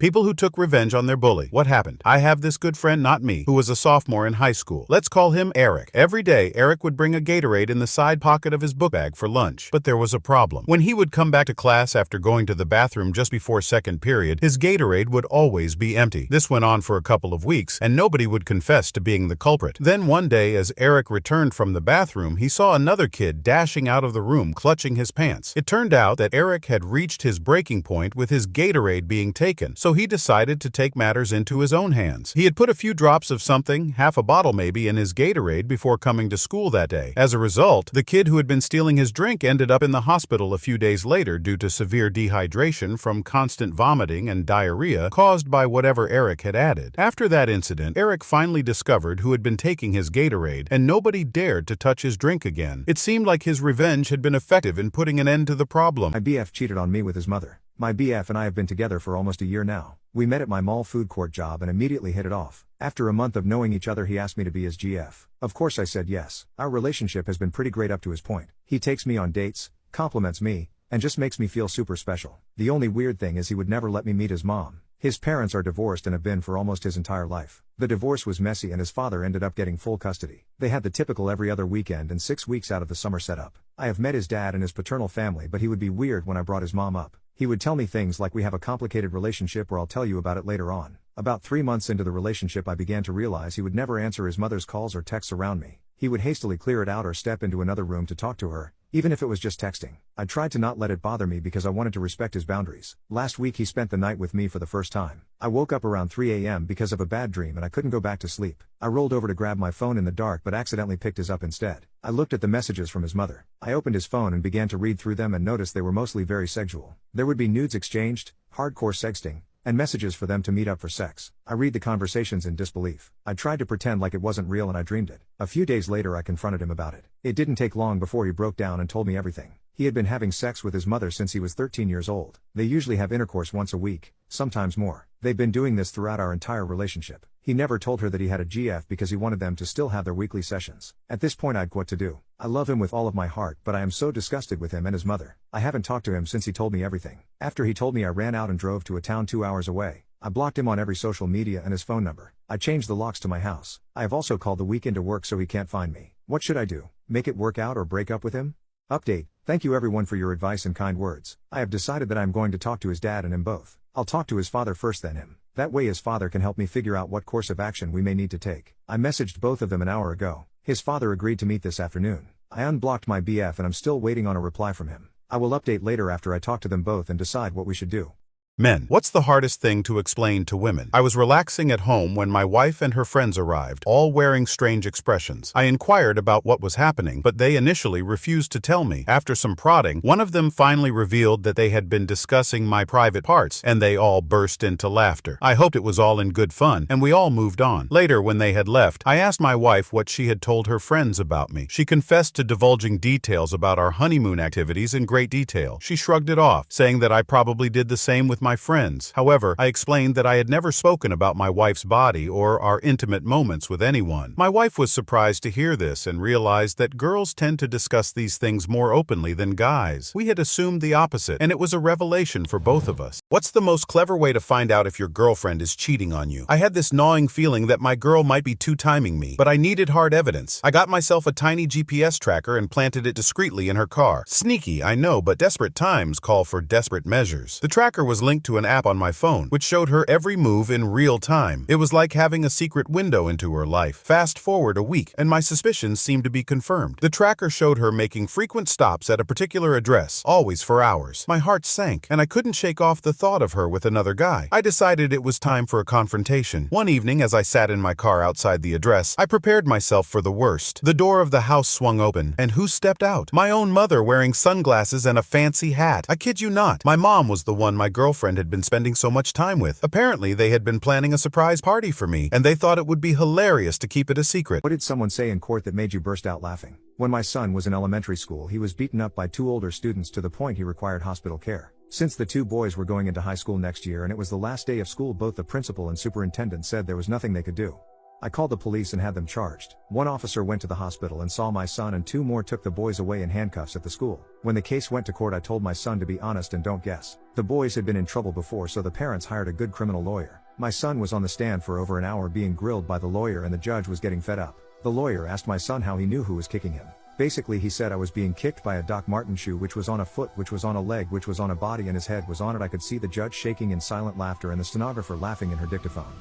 People who took revenge on their bully. What happened? I have this good friend, not me, who was a sophomore in high school. Let's call him Eric. Every day, Eric would bring a Gatorade in the side pocket of his book bag for lunch. But there was a problem. When he would come back to class after going to the bathroom just before second period, his Gatorade would always be empty. This went on for a couple of weeks, and nobody would confess to being the culprit. Then one day, as Eric returned from the bathroom, he saw another kid dashing out of the room clutching his pants. It turned out that Eric had reached his breaking point with his Gatorade being taken, so he decided to take matters into his own hands. He had put a few drops of something, half a bottle maybe, in his Gatorade before coming to school that day. As a result, the kid who had been stealing his drink ended up in the hospital a few days later due to severe dehydration from constant vomiting and diarrhea caused by whatever Eric had added. After that incident, Eric finally discovered who had been taking his Gatorade, and nobody dared to touch his drink again. It seemed like his revenge had been effective in putting an end to the problem. My BF cheated on me with his mother. My BF and I have been together for almost a year now. We met at my mall food court job and immediately hit it off. After a month of knowing each other, he asked me to be his GF. Of course I said yes. Our relationship has been pretty great up to his point. He takes me on dates, compliments me, and just makes me feel super special. The only weird thing is he would never let me meet his mom. His parents are divorced and have been for almost his entire life. The divorce was messy and his father ended up getting full custody. They had the typical every other weekend and 6 weeks out of the summer setup. I have met his dad and his paternal family, but he would be weird when I brought his mom up. He would tell me things like, "We have a complicated relationship, or I'll tell you about it later on." About 3 months into the relationship, I began to realize he would never answer his mother's calls or texts around me. He would hastily clear it out or step into another room to talk to her, even if it was just texting. I tried to not let it bother me because I wanted to respect his boundaries. Last week he spent the night with me for the first time. I woke up around 3 a.m. because of a bad dream and I couldn't go back to sleep. I rolled over to grab my phone in the dark but accidentally picked his up instead. I looked at the messages from his mother. I opened his phone and began to read through them and noticed they were mostly very sexual. There would be nudes exchanged, hardcore sexting, and messages for them to meet up for sex. I read the conversations in disbelief. I tried to pretend like it wasn't real and I dreamed it. A few days later I confronted him about it. It didn't take long before he broke down and told me everything. He had been having sex with his mother since he was 13 years old. They usually have intercourse once a week, sometimes more. They've been doing this throughout our entire relationship. He never told her that he had a GF because he wanted them to still have their weekly sessions. At this point I'd what to do. I love him with all of my heart, but I am so disgusted with him and his mother. I haven't talked to him since he told me everything. After he told me, I ran out and drove to a town 2 hours away. I blocked him on every social media and his phone number. I changed the locks to my house. I have also called the weekend to work so he can't find me. What should I do? Make it work out or break up with him? Update. Thank you everyone for your advice and kind words. I have decided that I am going to talk to his dad and him both. I'll talk to his father first, then him. That way his father can help me figure out what course of action we may need to take. I messaged both of them an hour ago. His father agreed to meet this afternoon. I unblocked my BF and I'm still waiting on a reply from him. I will update later after I talk to them both and decide what we should do. Men. What's the hardest thing to explain to women? I was relaxing at home when my wife and her friends arrived, all wearing strange expressions. I inquired about what was happening, but they initially refused to tell me. After some prodding, one of them finally revealed that they had been discussing my private parts, and they all burst into laughter. I hoped it was all in good fun, and we all moved on. Later, when they had left, I asked my wife what she had told her friends about me. She confessed to divulging details about our honeymoon activities in great detail. She shrugged it off, saying that I probably did the same with my friends. However, I explained that I had never spoken about my wife's body or our intimate moments with anyone. My wife was surprised to hear this and realized that girls tend to discuss these things more openly than guys. We had assumed the opposite, and it was a revelation for both of us. What's the most clever way to find out if your girlfriend is cheating on you? I had this gnawing feeling that my girl might be two-timing me, but I needed hard evidence. I got myself a tiny GPS tracker and planted it discreetly in her car. Sneaky, I know, but desperate times call for desperate measures. The tracker was linked to an app on my phone, which showed her every move in real time. It was like having a secret window into her life. Fast forward a week, and my suspicions seemed to be confirmed. The tracker showed her making frequent stops at a particular address, always for hours. My heart sank, and I couldn't shake off the thought of her with another guy. I decided it was time for a confrontation. One evening, as I sat in my car outside the address, I prepared myself for the worst. The door of the house swung open, and who stepped out? My own mother, wearing sunglasses and a fancy hat. I kid you not. My mom was the one my girlfriend had been spending so much time with. Apparently, they had been planning a surprise party for me, and they thought it would be hilarious to keep it a secret. What did someone say in court that made you burst out laughing? When my son was in elementary school, he was beaten up by 2 older students to the point he required hospital care. Since the 2 boys were going into high school next year and it was the last day of school, both the principal and superintendent said there was nothing they could do. I called the police and had them charged. One officer went to the hospital and saw my son, and 2 more took the boys away in handcuffs at the school. When the case went to court, I told my son to be honest and don't guess. The boys had been in trouble before, so the parents hired a good criminal lawyer. My son was on the stand for over an hour being grilled by the lawyer, and the judge was getting fed up. The lawyer asked my son how he knew who was kicking him. Basically, he said I was being kicked by a Doc Marten shoe, which was on a foot, which was on a leg, which was on a body, and his head was on it. I could see the judge shaking in silent laughter and the stenographer laughing in her dictaphone.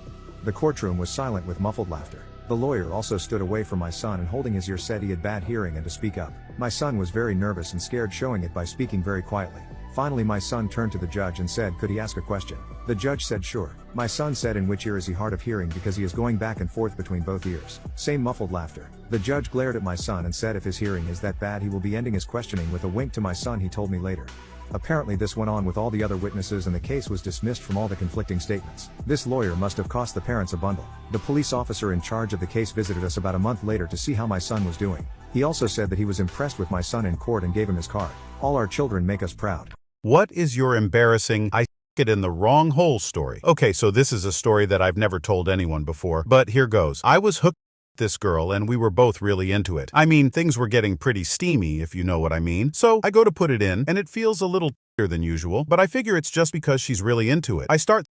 The courtroom was silent with muffled laughter. The lawyer also stood away from my son and holding his ear said he had bad hearing and to speak up. My son was very nervous and scared, showing it by speaking very quietly. Finally, my son turned to the judge and said, "Could he ask a question?" The judge said, "Sure." My son said, "In which ear is he hard of hearing?" Because he is going back and forth between both ears. Same muffled laughter. The judge glared at my son and said, "If his hearing is that bad, he will be ending his questioning." With a wink to my son, he told me later. Apparently this went on with all the other witnesses, and the case was dismissed from all the conflicting statements. This lawyer must have cost the parents a bundle. The police officer in charge of the case visited us about a month later to see how my son was doing. He also said that he was impressed with my son in court and gave him his card. All our children make us proud. What is your embarrassing I it in the wrong hole story? Okay, so this is a story that I've never told anyone before, but here goes. I was hooked with this girl and we were both really into it. I mean, things were getting pretty steamy, if you know what I mean. So I go to put it in and it feels a little than usual, but I figure it's just because she's really into it. I start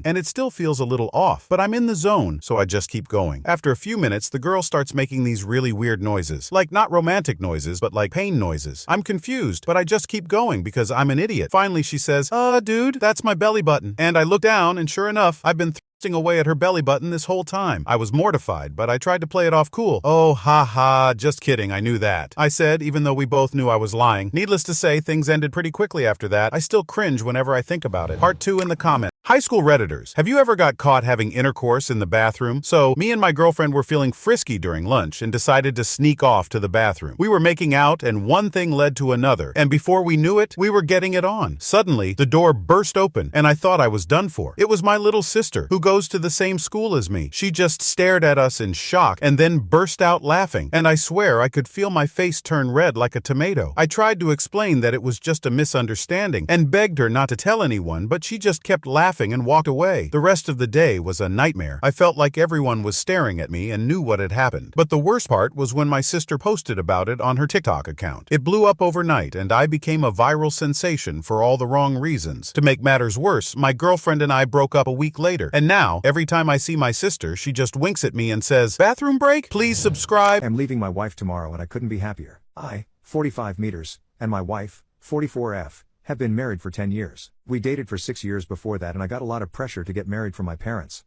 and it still feels a little off, but I'm in the zone, so I just keep going. After a few minutes, the girl starts making these really weird noises. Like not romantic noises, but like pain noises. I'm confused, but I just keep going because I'm an idiot. Finally, she says, dude, that's my belly button." And I look down, and sure enough, I've been thrusting away at her belly button this whole time. I was mortified, but I tried to play it off cool. "Oh, ha ha, just kidding, I knew that," I said, even though we both knew I was lying. Needless to say, things ended pretty quickly after that. I still cringe whenever I think about it. Part 2 in the comments. High school Redditors, have you ever got caught having intercourse in the bathroom? So, me and my girlfriend were feeling frisky during lunch and decided to sneak off to the bathroom. We were making out and one thing led to another, and before we knew it, we were getting it on. Suddenly, the door burst open and I thought I was done for. It was my little sister, who goes to the same school as me. She just stared at us in shock and then burst out laughing, and I swear I could feel my face turn red like a tomato. I tried to explain that it was just a misunderstanding and begged her not to tell anyone, but she just kept laughing and walked away. The rest of the day was a nightmare. I felt like everyone was staring at me and knew what had happened. But the worst part was when my sister posted about it on her TikTok account. It blew up overnight and I became a viral sensation for all the wrong reasons. To make matters worse, my girlfriend and I broke up a week later, and now every time I see my sister, she just winks at me and says, "Bathroom break? Please subscribe." I'm leaving my wife tomorrow and I couldn't be happier. I, 45 meters, and my wife, 44F, have been married for 10 years. We dated for 6 years before that, and I got a lot of pressure to get married from my parents,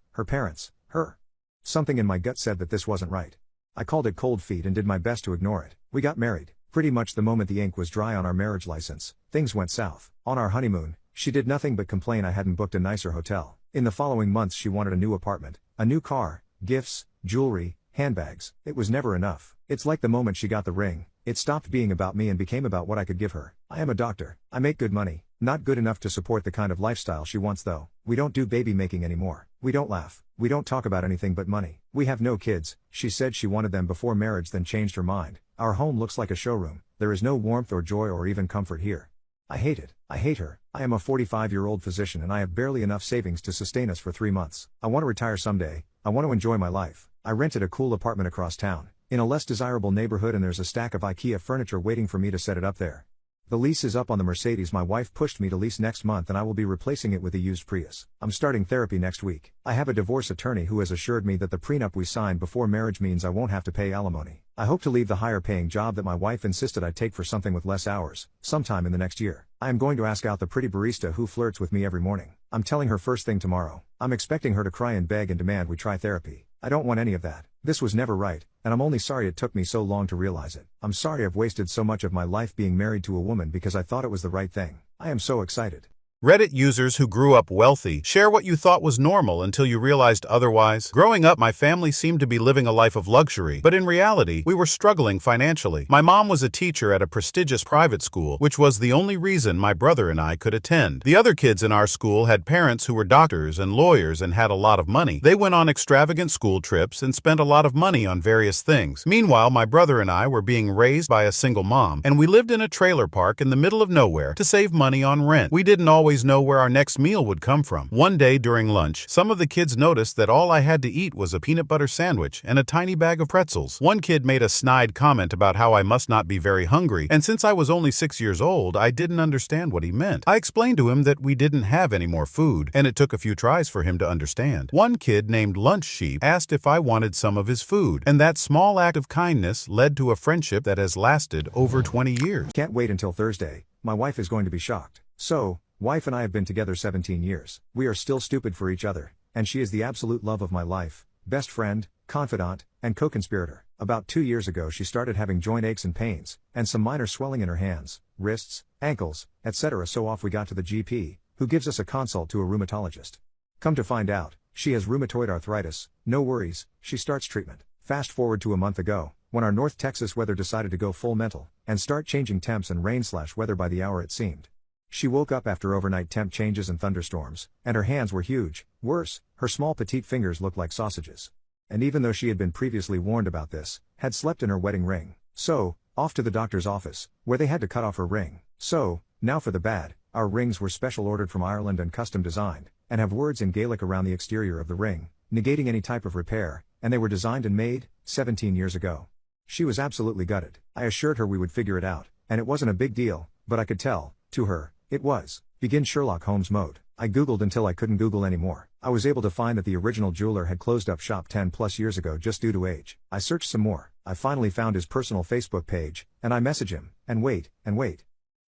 her. Something in my gut said that this wasn't right. I called it cold feet and did my best to ignore it. We got married. Pretty much the moment the ink was dry on our marriage license, things went south. On our honeymoon, she did nothing but complain I hadn't booked a nicer hotel. In the following months she wanted a new apartment, a new car, gifts, jewelry, handbags. It was never enough. It's like the moment she got the ring, it stopped being about me and became about what I could give her. I am a doctor. I make good money. Not good enough to support the kind of lifestyle she wants though. We don't do baby making anymore. We don't laugh. We don't talk about anything but money. We have no kids. She said she wanted them before marriage, then changed her mind. Our home looks like a showroom. There is no warmth or joy or even comfort here. I hate it. I hate her. I am a 45-year-old physician and I have barely enough savings to sustain us for 3 months. I want to retire someday. I want to enjoy my life. I rented a cool apartment across town, in a less desirable neighborhood, and there's a stack of IKEA furniture waiting for me to set it up there. The lease is up on the Mercedes my wife pushed me to lease next month, and I will be replacing it with a used Prius. I'm starting therapy next week. I have a divorce attorney who has assured me that the prenup we signed before marriage means I won't have to pay alimony. I hope to leave the higher paying job that my wife insisted I take for something with less hours, sometime in the next year. I am going to ask out the pretty barista who flirts with me every morning. I'm telling her first thing tomorrow. I'm expecting her to cry and beg and demand we try therapy. I don't want any of that. This was never right, and I'm only sorry it took me so long to realize it. I'm sorry I've wasted so much of my life being married to a woman because I thought it was the right thing. I am so excited. Reddit users who grew up wealthy, share what you thought was normal until you realized otherwise. Growing up, my family seemed to be living a life of luxury, but in reality, we were struggling financially. My mom was a teacher at a prestigious private school, which was the only reason my brother and I could attend. The other kids in our school had parents who were doctors and lawyers and had a lot of money. They went on extravagant school trips and spent a lot of money on various things. Meanwhile, my brother and I were being raised by a single mom, and we lived in a trailer park in the middle of nowhere to save money on rent. We didn't always always know where our next meal would come from. One day during lunch, some of the kids noticed that all I had to eat was a peanut butter sandwich and a tiny bag of pretzels. One kid made a snide comment about how I must not be very hungry, and since I was only 6 years old, I didn't understand what he meant. I explained to him that we didn't have any more food, and it took a few tries for him to understand. One kid named Lunch Sheep asked if I wanted some of his food, and that small act of kindness led to a friendship that has lasted over 20 years. Can't wait until Thursday. My wife is going to be shocked. So, wife and I have been together 17 years. We are still stupid for each other, and she is the absolute love of my life, best friend, confidant, and co-conspirator. About 2 years ago she started having joint aches and pains, and some minor swelling in her hands, wrists, ankles, etc. So off we got to the GP, who gives us a consult to a rheumatologist. Come to find out, she has rheumatoid arthritis. No worries, she starts treatment. Fast forward to a month ago, when our North Texas weather decided to go full mental, and start changing temps and rain/weather by the hour it seemed. She woke up after overnight temp changes and thunderstorms, and her hands were huge. Worse, her small petite fingers looked like sausages. And even though she had been previously warned about this, had slept in her wedding ring. So, off to the doctor's office, where they had to cut off her ring. So, now for the bad, our rings were special ordered from Ireland and custom designed, and have words in Gaelic around the exterior of the ring, negating any type of repair, and they were designed and made 17 years ago. She was absolutely gutted. I assured her we would figure it out, and it wasn't a big deal, but I could tell, to her, it was. Begin Sherlock Holmes mode. I googled until I couldn't Google anymore. I was able to find that the original jeweler had closed up shop 10 plus years ago just due to age. I searched some more. I finally found his personal Facebook page, and I message him, and wait.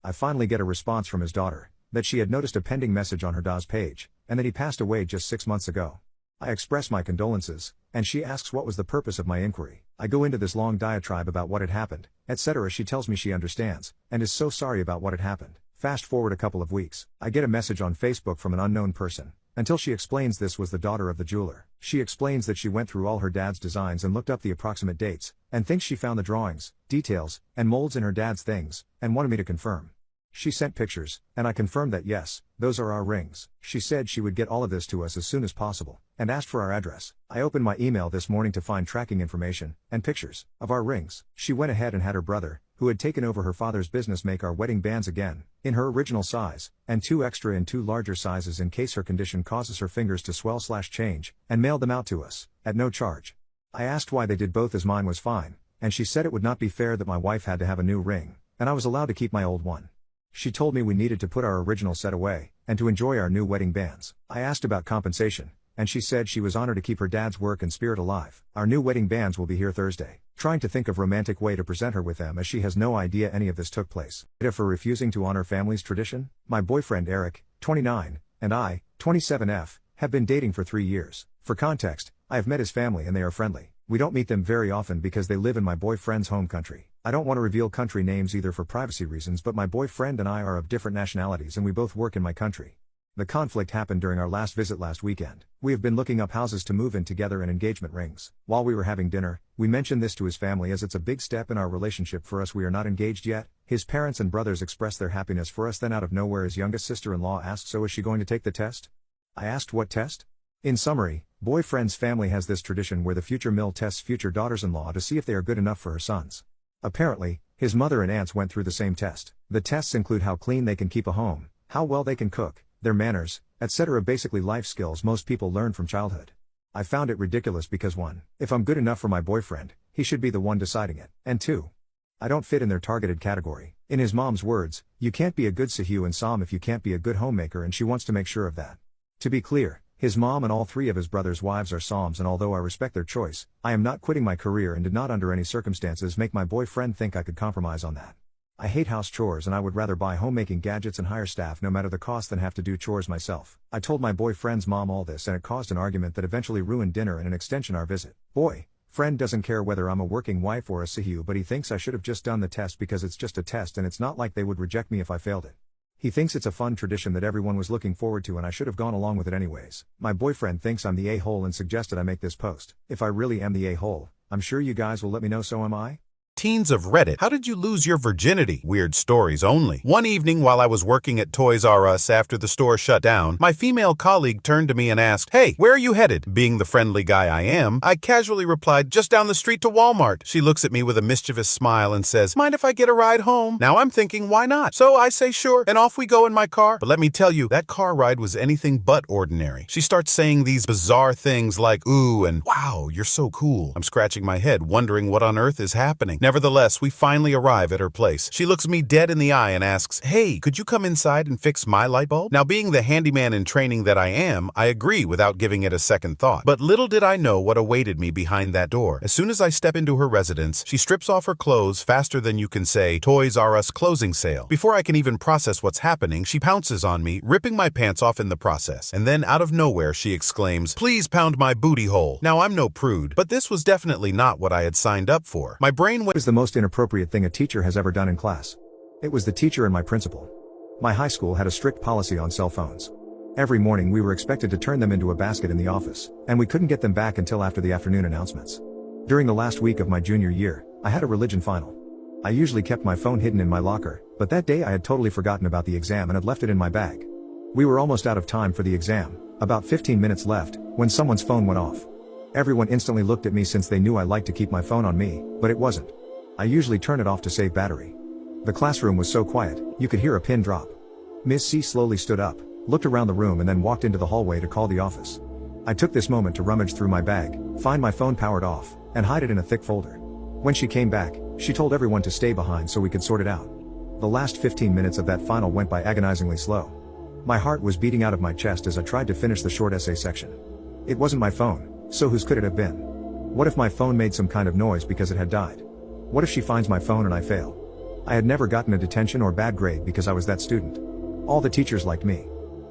I finally get a response from his daughter, that she had noticed a pending message on her DA's page, and that he passed away just 6 months ago. I express my condolences, and she asks what was the purpose of my inquiry. I go into this long diatribe about what had happened, etc. She tells me she understands, and is so sorry about what had happened. Fast forward a couple of weeks, I get a message on Facebook from an unknown person, until she explains this was the daughter of the jeweler. She explains that she went through all her dad's designs and looked up the approximate dates, and thinks she found the drawings, details, and molds in her dad's things, and wanted me to confirm. She sent pictures, and I confirmed that yes, those are our rings. She said she would get all of this to us as soon as possible, and asked for our address. I opened my email this morning to find tracking information, and pictures, of our rings. She went ahead and had her brother, who had taken over her father's business, make our wedding bands again, in her original size, and 2 extra in 2 larger sizes in case her condition causes her fingers to swell/change, and mailed them out to us, at no charge. I asked why they did both as mine was fine, and she said it would not be fair that my wife had to have a new ring, and I was allowed to keep my old one. She told me we needed to put our original set away, and to enjoy our new wedding bands. I asked about compensation, and she said she was honored to keep her dad's work and spirit alive. Our new wedding bands will be here Thursday. Trying to think of romantic way to present her with them, as she has no idea any of this took place. For refusing to honor family's tradition. My boyfriend Eric, 29, and I, 27F, have been dating for 3 years. For context, I have met his family and they are friendly. We don't meet them very often because they live in my boyfriend's home country. I don't want to reveal country names either for privacy reasons, but my boyfriend and I are of different nationalities and we both work in my country. The conflict happened during our last visit last weekend. We have been looking up houses to move in together and engagement rings. While we were having dinner, we mentioned this to his family as it's a big step in our relationship for us. We are not engaged yet. His parents and brothers expressed their happiness for us. Then out of nowhere his youngest sister-in-law asked, so is she going to take the test? I asked what test? In summary, boyfriend's family has this tradition where the future mill tests future daughters-in-law to see if they are good enough for her sons. Apparently, his mother and aunts went through the same test. The tests include how clean they can keep a home, how well they can cook, their manners, etc. Basically life skills most people learn from childhood. I found it ridiculous because 1. If I'm good enough for my boyfriend, he should be the one deciding it. And 2. I don't fit in their targeted category. In his mom's words, you can't be a good Sahu and Som if you can't be a good homemaker, and she wants to make sure of that. To be clear, his mom and all 3 of his brothers' wives are Soms, and although I respect their choice, I am not quitting my career and did not under any circumstances make my boyfriend think I could compromise on that. I hate house chores and I would rather buy homemaking gadgets and hire staff no matter the cost than have to do chores myself. I told my boyfriend's mom all this and it caused an argument that eventually ruined dinner and an extension our visit. Friend doesn't care whether I'm a working wife or a Sahu, but he thinks I should have just done the test because it's just a test and it's not like they would reject me if I failed it. He thinks it's a fun tradition that everyone was looking forward to and I should have gone along with it anyways. My boyfriend thinks I'm the a-hole and suggested I make this post. If I really am the a-hole, I'm sure you guys will let me know, so am I? Teens of Reddit, how did you lose your virginity? Weird stories only. One evening while I was working at Toys R Us after the store shut down, my female colleague turned to me and asked, "Hey, where are you headed?" Being the friendly guy I am, I casually replied, "Just down the street to Walmart." She looks at me with a mischievous smile and says, "Mind if I get a ride home?" Now I'm thinking, why not? So I say sure, and off we go in my car. But let me tell you, that car ride was anything but ordinary. She starts saying these bizarre things like, "Ooh," and "Wow, you're so cool." I'm scratching my head, wondering what on earth is happening. Nevertheless, we finally arrive at her place. She looks me dead in the eye and asks, "Hey, could you come inside and fix my light bulb?" Now, being the handyman in training that I am, I agree without giving it a second thought. But little did I know what awaited me behind that door. As soon as I step into her residence, she strips off her clothes faster than you can say, "Toys R Us closing sale." Before I can even process what's happening, she pounces on me, ripping my pants off in the process. And then out of nowhere, she exclaims, "Please pound my booty hole." Now, I'm no prude, but this was definitely not what I had signed up for. My brain went— Was the most inappropriate thing a teacher has ever done in class. It was the teacher and my principal. My high school had a strict policy on cell phones. Every morning we were expected to turn them into a basket in the office, and we couldn't get them back until after the afternoon announcements. During the last week of my junior year, I had a religion final. I usually kept my phone hidden in my locker, but that day I had totally forgotten about the exam and had left it in my bag. We were almost out of time for the exam, about 15 minutes left, when someone's phone went off. Everyone instantly looked at me since they knew I liked to keep my phone on me, but it wasn't. I usually turn it off to save battery. The classroom was so quiet, you could hear a pin drop. Miss C slowly stood up, looked around the room and then walked into the hallway to call the office. I took this moment to rummage through my bag, find my phone powered off, and hide it in a thick folder. When she came back, she told everyone to stay behind so we could sort it out. The last 15 minutes of that final went by agonizingly slow. My heart was beating out of my chest as I tried to finish the short essay section. It wasn't my phone, so whose could it have been? What if my phone made some kind of noise because it had died? What if she finds my phone and I fail? I had never gotten a detention or bad grade because I was that student. All the teachers liked me.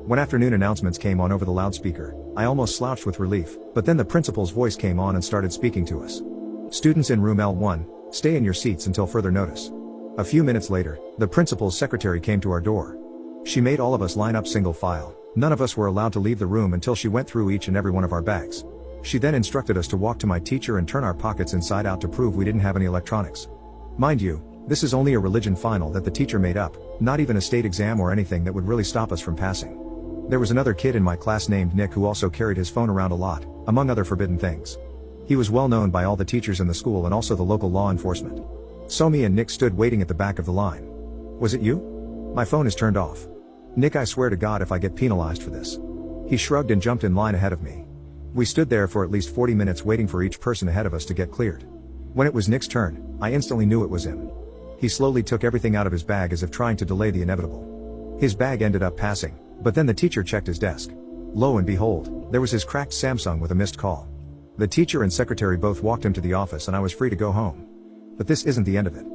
When afternoon announcements came on over the loudspeaker, I almost slouched with relief, but then the principal's voice came on and started speaking to us. "Students in room L1, stay in your seats until further notice." A few minutes later, the principal's secretary came to our door. She made all of us line up single file. None of us were allowed to leave the room until she went through each and every one of our bags. She then instructed us to walk to my teacher and turn our pockets inside out to prove we didn't have any electronics. Mind you, this is only a religion final that the teacher made up, not even a state exam or anything that would really stop us from passing. There was another kid in my class named Nick who also carried his phone around a lot, among other forbidden things. He was well known by all the teachers in the school and also the local law enforcement. So me and Nick stood waiting at the back of the line. "Was it you? My phone is turned off." "Nick, I swear to God if I get penalized for this." He shrugged and jumped in line ahead of me. We stood there for at least 40 minutes waiting for each person ahead of us to get cleared. When it was Nick's turn, I instantly knew it was him. He slowly took everything out of his bag as if trying to delay the inevitable. His bag ended up passing, but then the teacher checked his desk. Lo and behold, there was his cracked Samsung with a missed call. The teacher and secretary both walked him to the office and I was free to go home. But this isn't the end of it.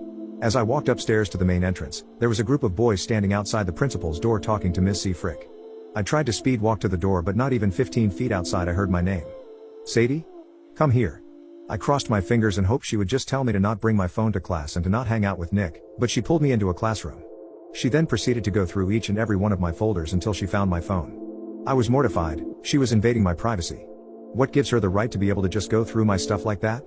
As I walked upstairs to the main entrance, there was a group of boys standing outside the principal's door talking to Miss C. Frick. I tried to speed walk to the door but not even 15 feet outside I heard my name. "Sadie? Come here." I crossed my fingers and hoped she would just tell me to not bring my phone to class and to not hang out with Nick, but she pulled me into a classroom. She then proceeded to go through each and every one of my folders until she found my phone. I was mortified. She was invading my privacy. What gives her the right to be able to just go through my stuff like that?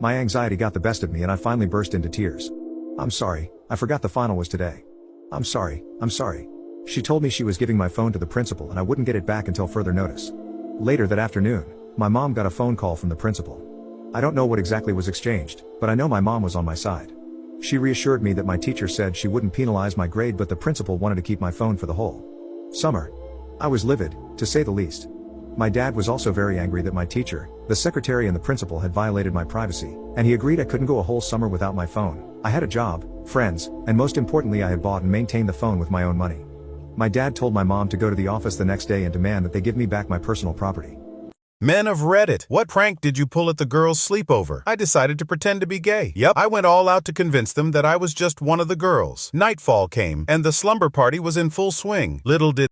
My anxiety got the best of me and I finally burst into tears. "I'm sorry, I forgot the final was today. I'm sorry. She told me she was giving my phone to the principal and I wouldn't get it back until further notice." Later that afternoon, my mom got a phone call from the principal. I don't know what exactly was exchanged, but I know my mom was on my side. She reassured me that my teacher said she wouldn't penalize my grade but the principal wanted to keep my phone for the whole summer. I was livid, to say the least. My dad was also very angry that my teacher, the secretary and the principal had violated my privacy, and he agreed I couldn't go a whole summer without my phone. I had a job, friends, and most importantly I had bought and maintained the phone with my own money. My dad told my mom to go to the office the next day and demand that they give me back my personal property. Men of Reddit, what prank did you pull at the girls' sleepover? I decided to pretend to be gay. Yep, I went all out to convince them that I was just one of the girls. Nightfall came, and the slumber party was in full swing. Little did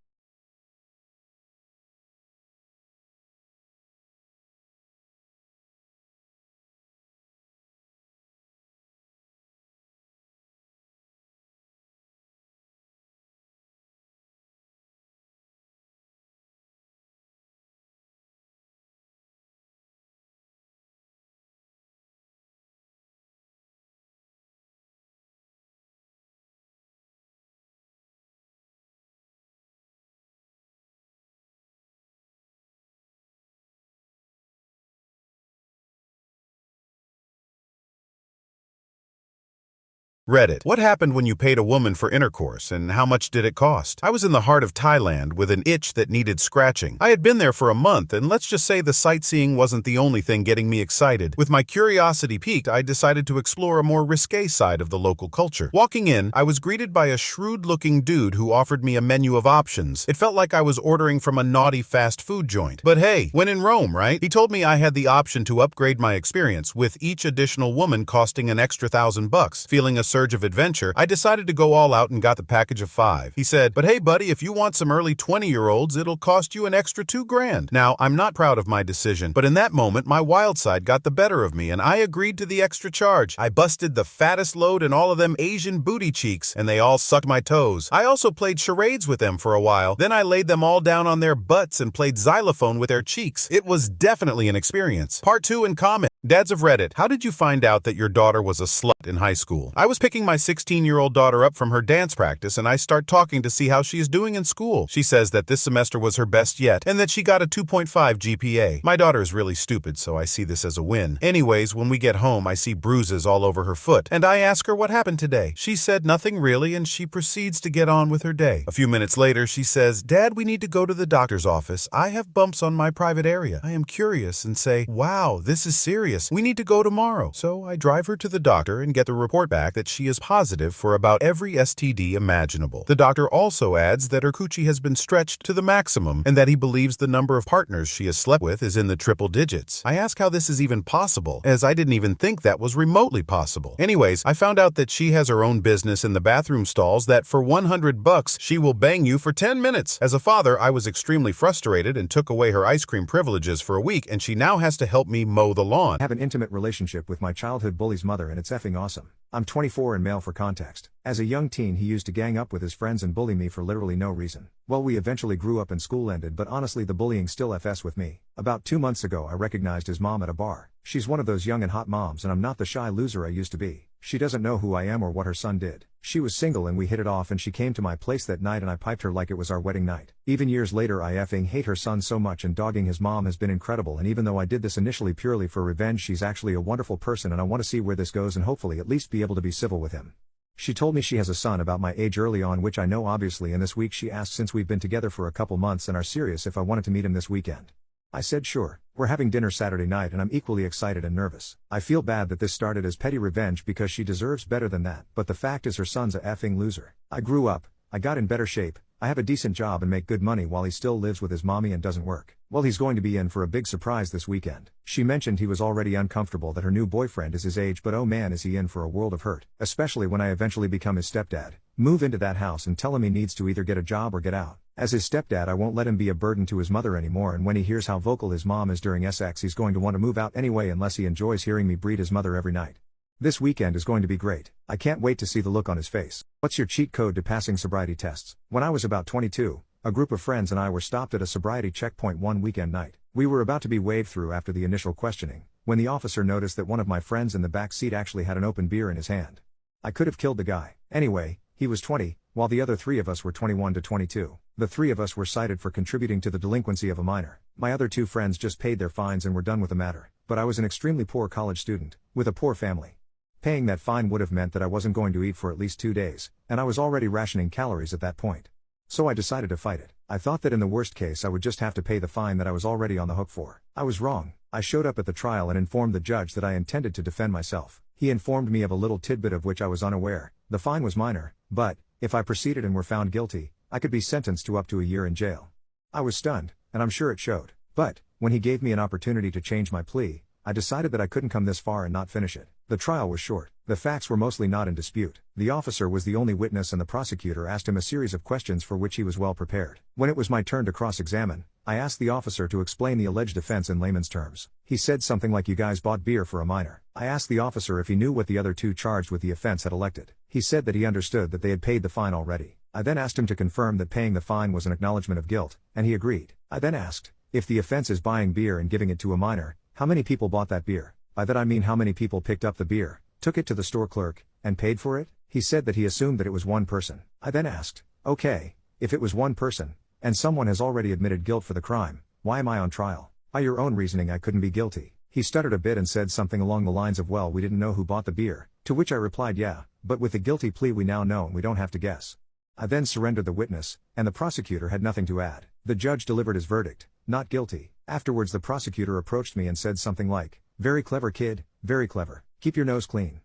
Reddit. What happened when you paid a woman for intercourse, and how much did it cost? I was in the heart of Thailand with an itch that needed scratching. I had been there for a month, and let's just say the sightseeing wasn't the only thing getting me excited. With my curiosity piqued, I decided to explore a more risque side of the local culture. Walking in, I was greeted by a shrewd-looking dude who offered me a menu of options. It felt like I was ordering from a naughty fast food joint. But hey, when in Rome, right? He told me I had the option to upgrade my experience, with each additional woman costing an extra $1,000. Feeling a surge of adventure, I decided to go all out and got the package of 5. He said, "But hey buddy, if you want some early 20-year-olds, it'll cost you an extra $2,000. Now, I'm not proud of my decision, but in that moment, my wild side got the better of me and I agreed to the extra charge. I busted the fattest load in all of them Asian booty cheeks, and they all sucked my toes. I also played charades with them for a while. Then I laid them all down on their butts and played xylophone with their cheeks. It was definitely an experience." Part 2 in comment. Dads of Reddit, how did you find out that your daughter was a slut in high school? I was picking my 16-year-old daughter up from her dance practice and I start talking to see how she is doing in school. She says that this semester was her best yet and that she got a 2.5 GPA. My daughter is really stupid, so I see this as a win. Anyways, when we get home, I see bruises all over her foot and I ask her what happened today. She said nothing really and she proceeds to get on with her day. A few minutes later, she says, "Dad, we need to go to the doctor's office. I have bumps on my private area." I am curious and say, "Wow, this is serious. We need to go tomorrow." So I drive her to the doctor and get the report back that she is positive for about every STD imaginable. The doctor also adds that her coochie has been stretched to the maximum and that he believes the number of partners she has slept with is in the triple digits. I ask how this is even possible, as I didn't even think that was remotely possible. Anyways, I found out that she has her own business in the bathroom stalls that for $100 she will bang you for 10 minutes. As a father, I was extremely frustrated and took away her ice cream privileges for a week, and she now has to help me mow the lawn. I have an intimate relationship with my childhood bully's mother and it's effing awesome. I'm 24 and male for context. As a young teen, he used to gang up with his friends and bully me for literally no reason. Well, we eventually grew up and school ended, but honestly the bullying still FS with me. About 2 months ago I recognized his mom at a bar. She's one of those young and hot moms and I'm not the shy loser I used to be. She doesn't know who I am or what her son did. She was single and we hit it off and she came to my place that night and I piped her like it was our wedding night. Even years later I effing hate her son so much and dogging his mom has been incredible, and even though I did this initially purely for revenge, she's actually a wonderful person and I want to see where this goes and hopefully at least be able to be civil with him. She told me she has a son about my age early on, which I know obviously, and this week she asked since we've been together for a couple months and are serious if I wanted to meet him this weekend. I said sure. We're having dinner Saturday night and I'm equally excited and nervous. I feel bad that this started as petty revenge because she deserves better than that, but the fact is her son's a effing loser. I grew up, I got in better shape, I have a decent job and make good money while he still lives with his mommy and doesn't work. Well, he's going to be in for a big surprise this weekend. She mentioned he was already uncomfortable that her new boyfriend is his age, but oh man is he in for a world of hurt, especially when I eventually become his stepdad. Move into that house and tell him he needs to either get a job or get out. As his stepdad, I won't let him be a burden to his mother anymore, and when he hears how vocal his mom is during sex, he's going to want to move out anyway unless he enjoys hearing me breed his mother every night. This weekend is going to be great. I can't wait to see the look on his face. What's your cheat code to passing sobriety tests? When I was about 22, a group of friends and I were stopped at a sobriety checkpoint one weekend night. We were about to be waved through after the initial questioning, when the officer noticed that one of my friends in the back seat actually had an open beer in his hand. I could have killed the guy. Anyway, he was 20, while the other 3 of us were 21 to 22. The 3 of us were cited for contributing to the delinquency of a minor. My other 2 friends just paid their fines and were done with the matter. But I was an extremely poor college student, with a poor family. Paying that fine would have meant that I wasn't going to eat for at least 2 days, and I was already rationing calories at that point. So I decided to fight it. I thought that in the worst case I would just have to pay the fine that I was already on the hook for. I was wrong. I showed up at the trial and informed the judge that I intended to defend myself. He informed me of a little tidbit of which I was unaware. The fine was minor, but if I proceeded and were found guilty, I could be sentenced to up to a year in jail. I was stunned, and I'm sure it showed. But when he gave me an opportunity to change my plea, I decided that I couldn't come this far and not finish it. The trial was short. The facts were mostly not in dispute. The officer was the only witness and the prosecutor asked him a series of questions for which he was well prepared. When it was my turn to cross-examine, I asked the officer to explain the alleged offense in layman's terms. He said something like, "You guys bought beer for a minor." I asked the officer if he knew what the other 2 charged with the offense had elected. He said that he understood that they had paid the fine already. I then asked him to confirm that paying the fine was an acknowledgement of guilt, and he agreed. I then asked, if the offense is buying beer and giving it to a minor, how many people bought that beer? By that I mean how many people picked up the beer, took it to the store clerk, and paid for it? He said that he assumed that it was one person. I then asked, okay, if it was one person, and someone has already admitted guilt for the crime, why am I on trial? By your own reasoning I couldn't be guilty. He stuttered a bit and said something along the lines of, well, we didn't know who bought the beer, to which I replied, yeah, But with the guilty plea we now know and we don't have to guess. I then surrendered the witness, and the prosecutor had nothing to add. The judge delivered his verdict, not guilty. Afterwards the prosecutor approached me and said something like, "Very clever kid, very clever. Keep your nose clean."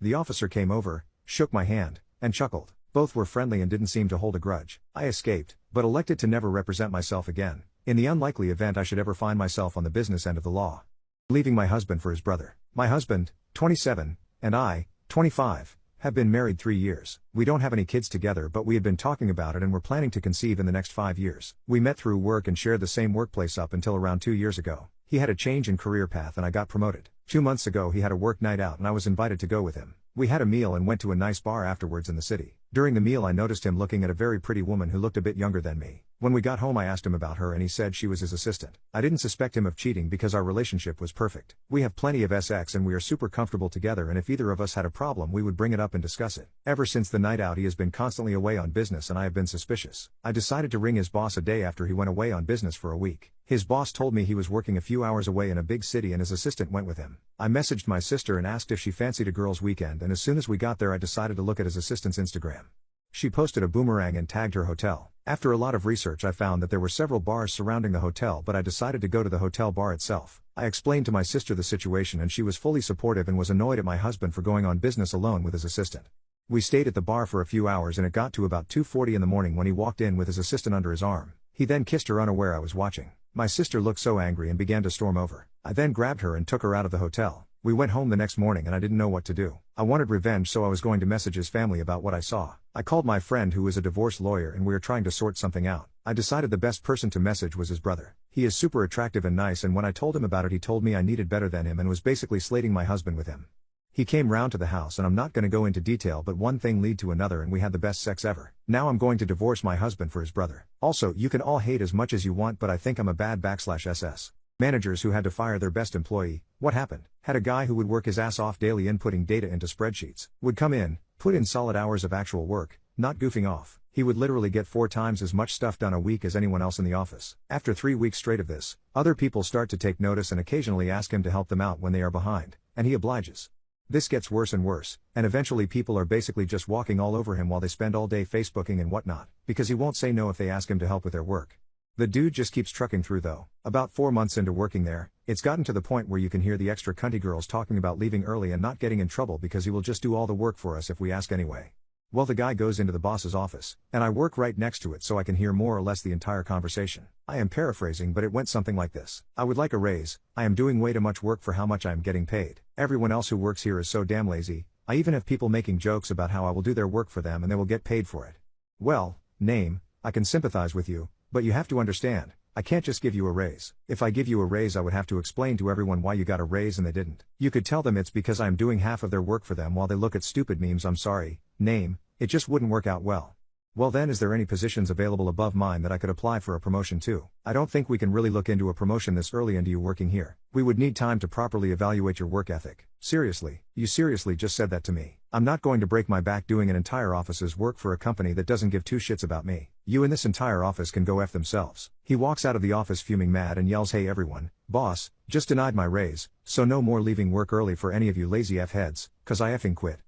The officer came over, shook my hand, and chuckled. Both were friendly and didn't seem to hold a grudge. I escaped, but elected to never represent myself again, in the unlikely event I should ever find myself on the business end of the law. Leaving my husband for his brother. My husband, 27, and I, 25, have been married 3 years. We don't have any kids together, but we had been talking about it and were planning to conceive in the next 5 years. We met through work and shared the same workplace up until around 2 years ago. He had a change in career path and I got promoted. 2 months ago he had a work night out and I was invited to go with him. We had a meal and went to a nice bar afterwards in the city. During the meal I noticed him looking at a very pretty woman who looked a bit younger than me. When we got home I asked him about her and he said she was his assistant. I didn't suspect him of cheating because our relationship was perfect. We have plenty of sex and we are super comfortable together, and if either of us had a problem we would bring it up and discuss it. Ever since the night out he has been constantly away on business and I have been suspicious. I decided to ring his boss a day after he went away on business for a week. His boss told me he was working a few hours away in a big city and his assistant went with him. I messaged my sister and asked if she fancied a girls' weekend, and as soon as we got there I decided to look at his assistant's Instagram. She posted a boomerang and tagged her hotel. After a lot of research I found that there were several bars surrounding the hotel, but I decided to go to the hotel bar itself. I explained to my sister the situation and she was fully supportive and was annoyed at my husband for going on business alone with his assistant. We stayed at the bar for a few hours and it got to about 2:40 in the morning when he walked in with his assistant under his arm. He then kissed her unaware I was watching. My sister looked so angry and began to storm over. I then grabbed her and took her out of the hotel. We went home the next morning and I didn't know what to do. I wanted revenge, so I was going to message his family about what I saw. I called my friend who is a divorce lawyer and we were trying to sort something out. I decided the best person to message was his brother. He is super attractive and nice, and when I told him about it he told me I needed better than him and was basically slating my husband with him. He came round to the house and I'm not going to go into detail, but one thing led to another and we had the best sex ever. Now I'm going to divorce my husband for his brother. Also, you can all hate as much as you want, but I think I'm a bad /SS. Managers who had to fire their best employee. What happened? Had a guy who would work his ass off daily inputting data into spreadsheets. Would come in, put in solid hours of actual work, not goofing off. He would literally get 4 times as much stuff done a week as anyone else in the office. After 3 weeks straight of this, other people start to take notice and occasionally ask him to help them out when they are behind, and he obliges. This gets worse and worse, and eventually people are basically just walking all over him while they spend all day Facebooking and whatnot, because he won't say no if they ask him to help with their work. The dude just keeps trucking through though. About 4 months into working there, it's gotten to the point where you can hear the extra cunty girls talking about leaving early and not getting in trouble because he will just do all the work for us if we ask anyway. Well, the guy goes into the boss's office, and I work right next to it so I can hear more or less the entire conversation. I am paraphrasing, but it went something like this. "I would like a raise. I am doing way too much work for how much I am getting paid. Everyone else who works here is so damn lazy. I even have people making jokes about how I will do their work for them and they will get paid for it." Well, name, I can sympathize with you, but you have to understand, I can't just give you a raise. If I give you a raise I would have to explain to everyone why you got a raise and they didn't. You could tell them it's because I'm doing half of their work for them while they look at stupid memes. I'm sorry, name, it just wouldn't work out well. Well then, is there any positions available above mine that I could apply for a promotion to? I don't think we can really look into a promotion this early into you working here. We would need time to properly evaluate your work ethic. Seriously, you seriously just said that to me. I'm not going to break my back doing an entire office's work for a company that doesn't give 2 shits about me. You and this entire office can go F themselves. He walks out of the office fuming mad and yells, "Hey everyone, boss, just denied my raise, so no more leaving work early for any of you lazy F heads, cause I effing quit."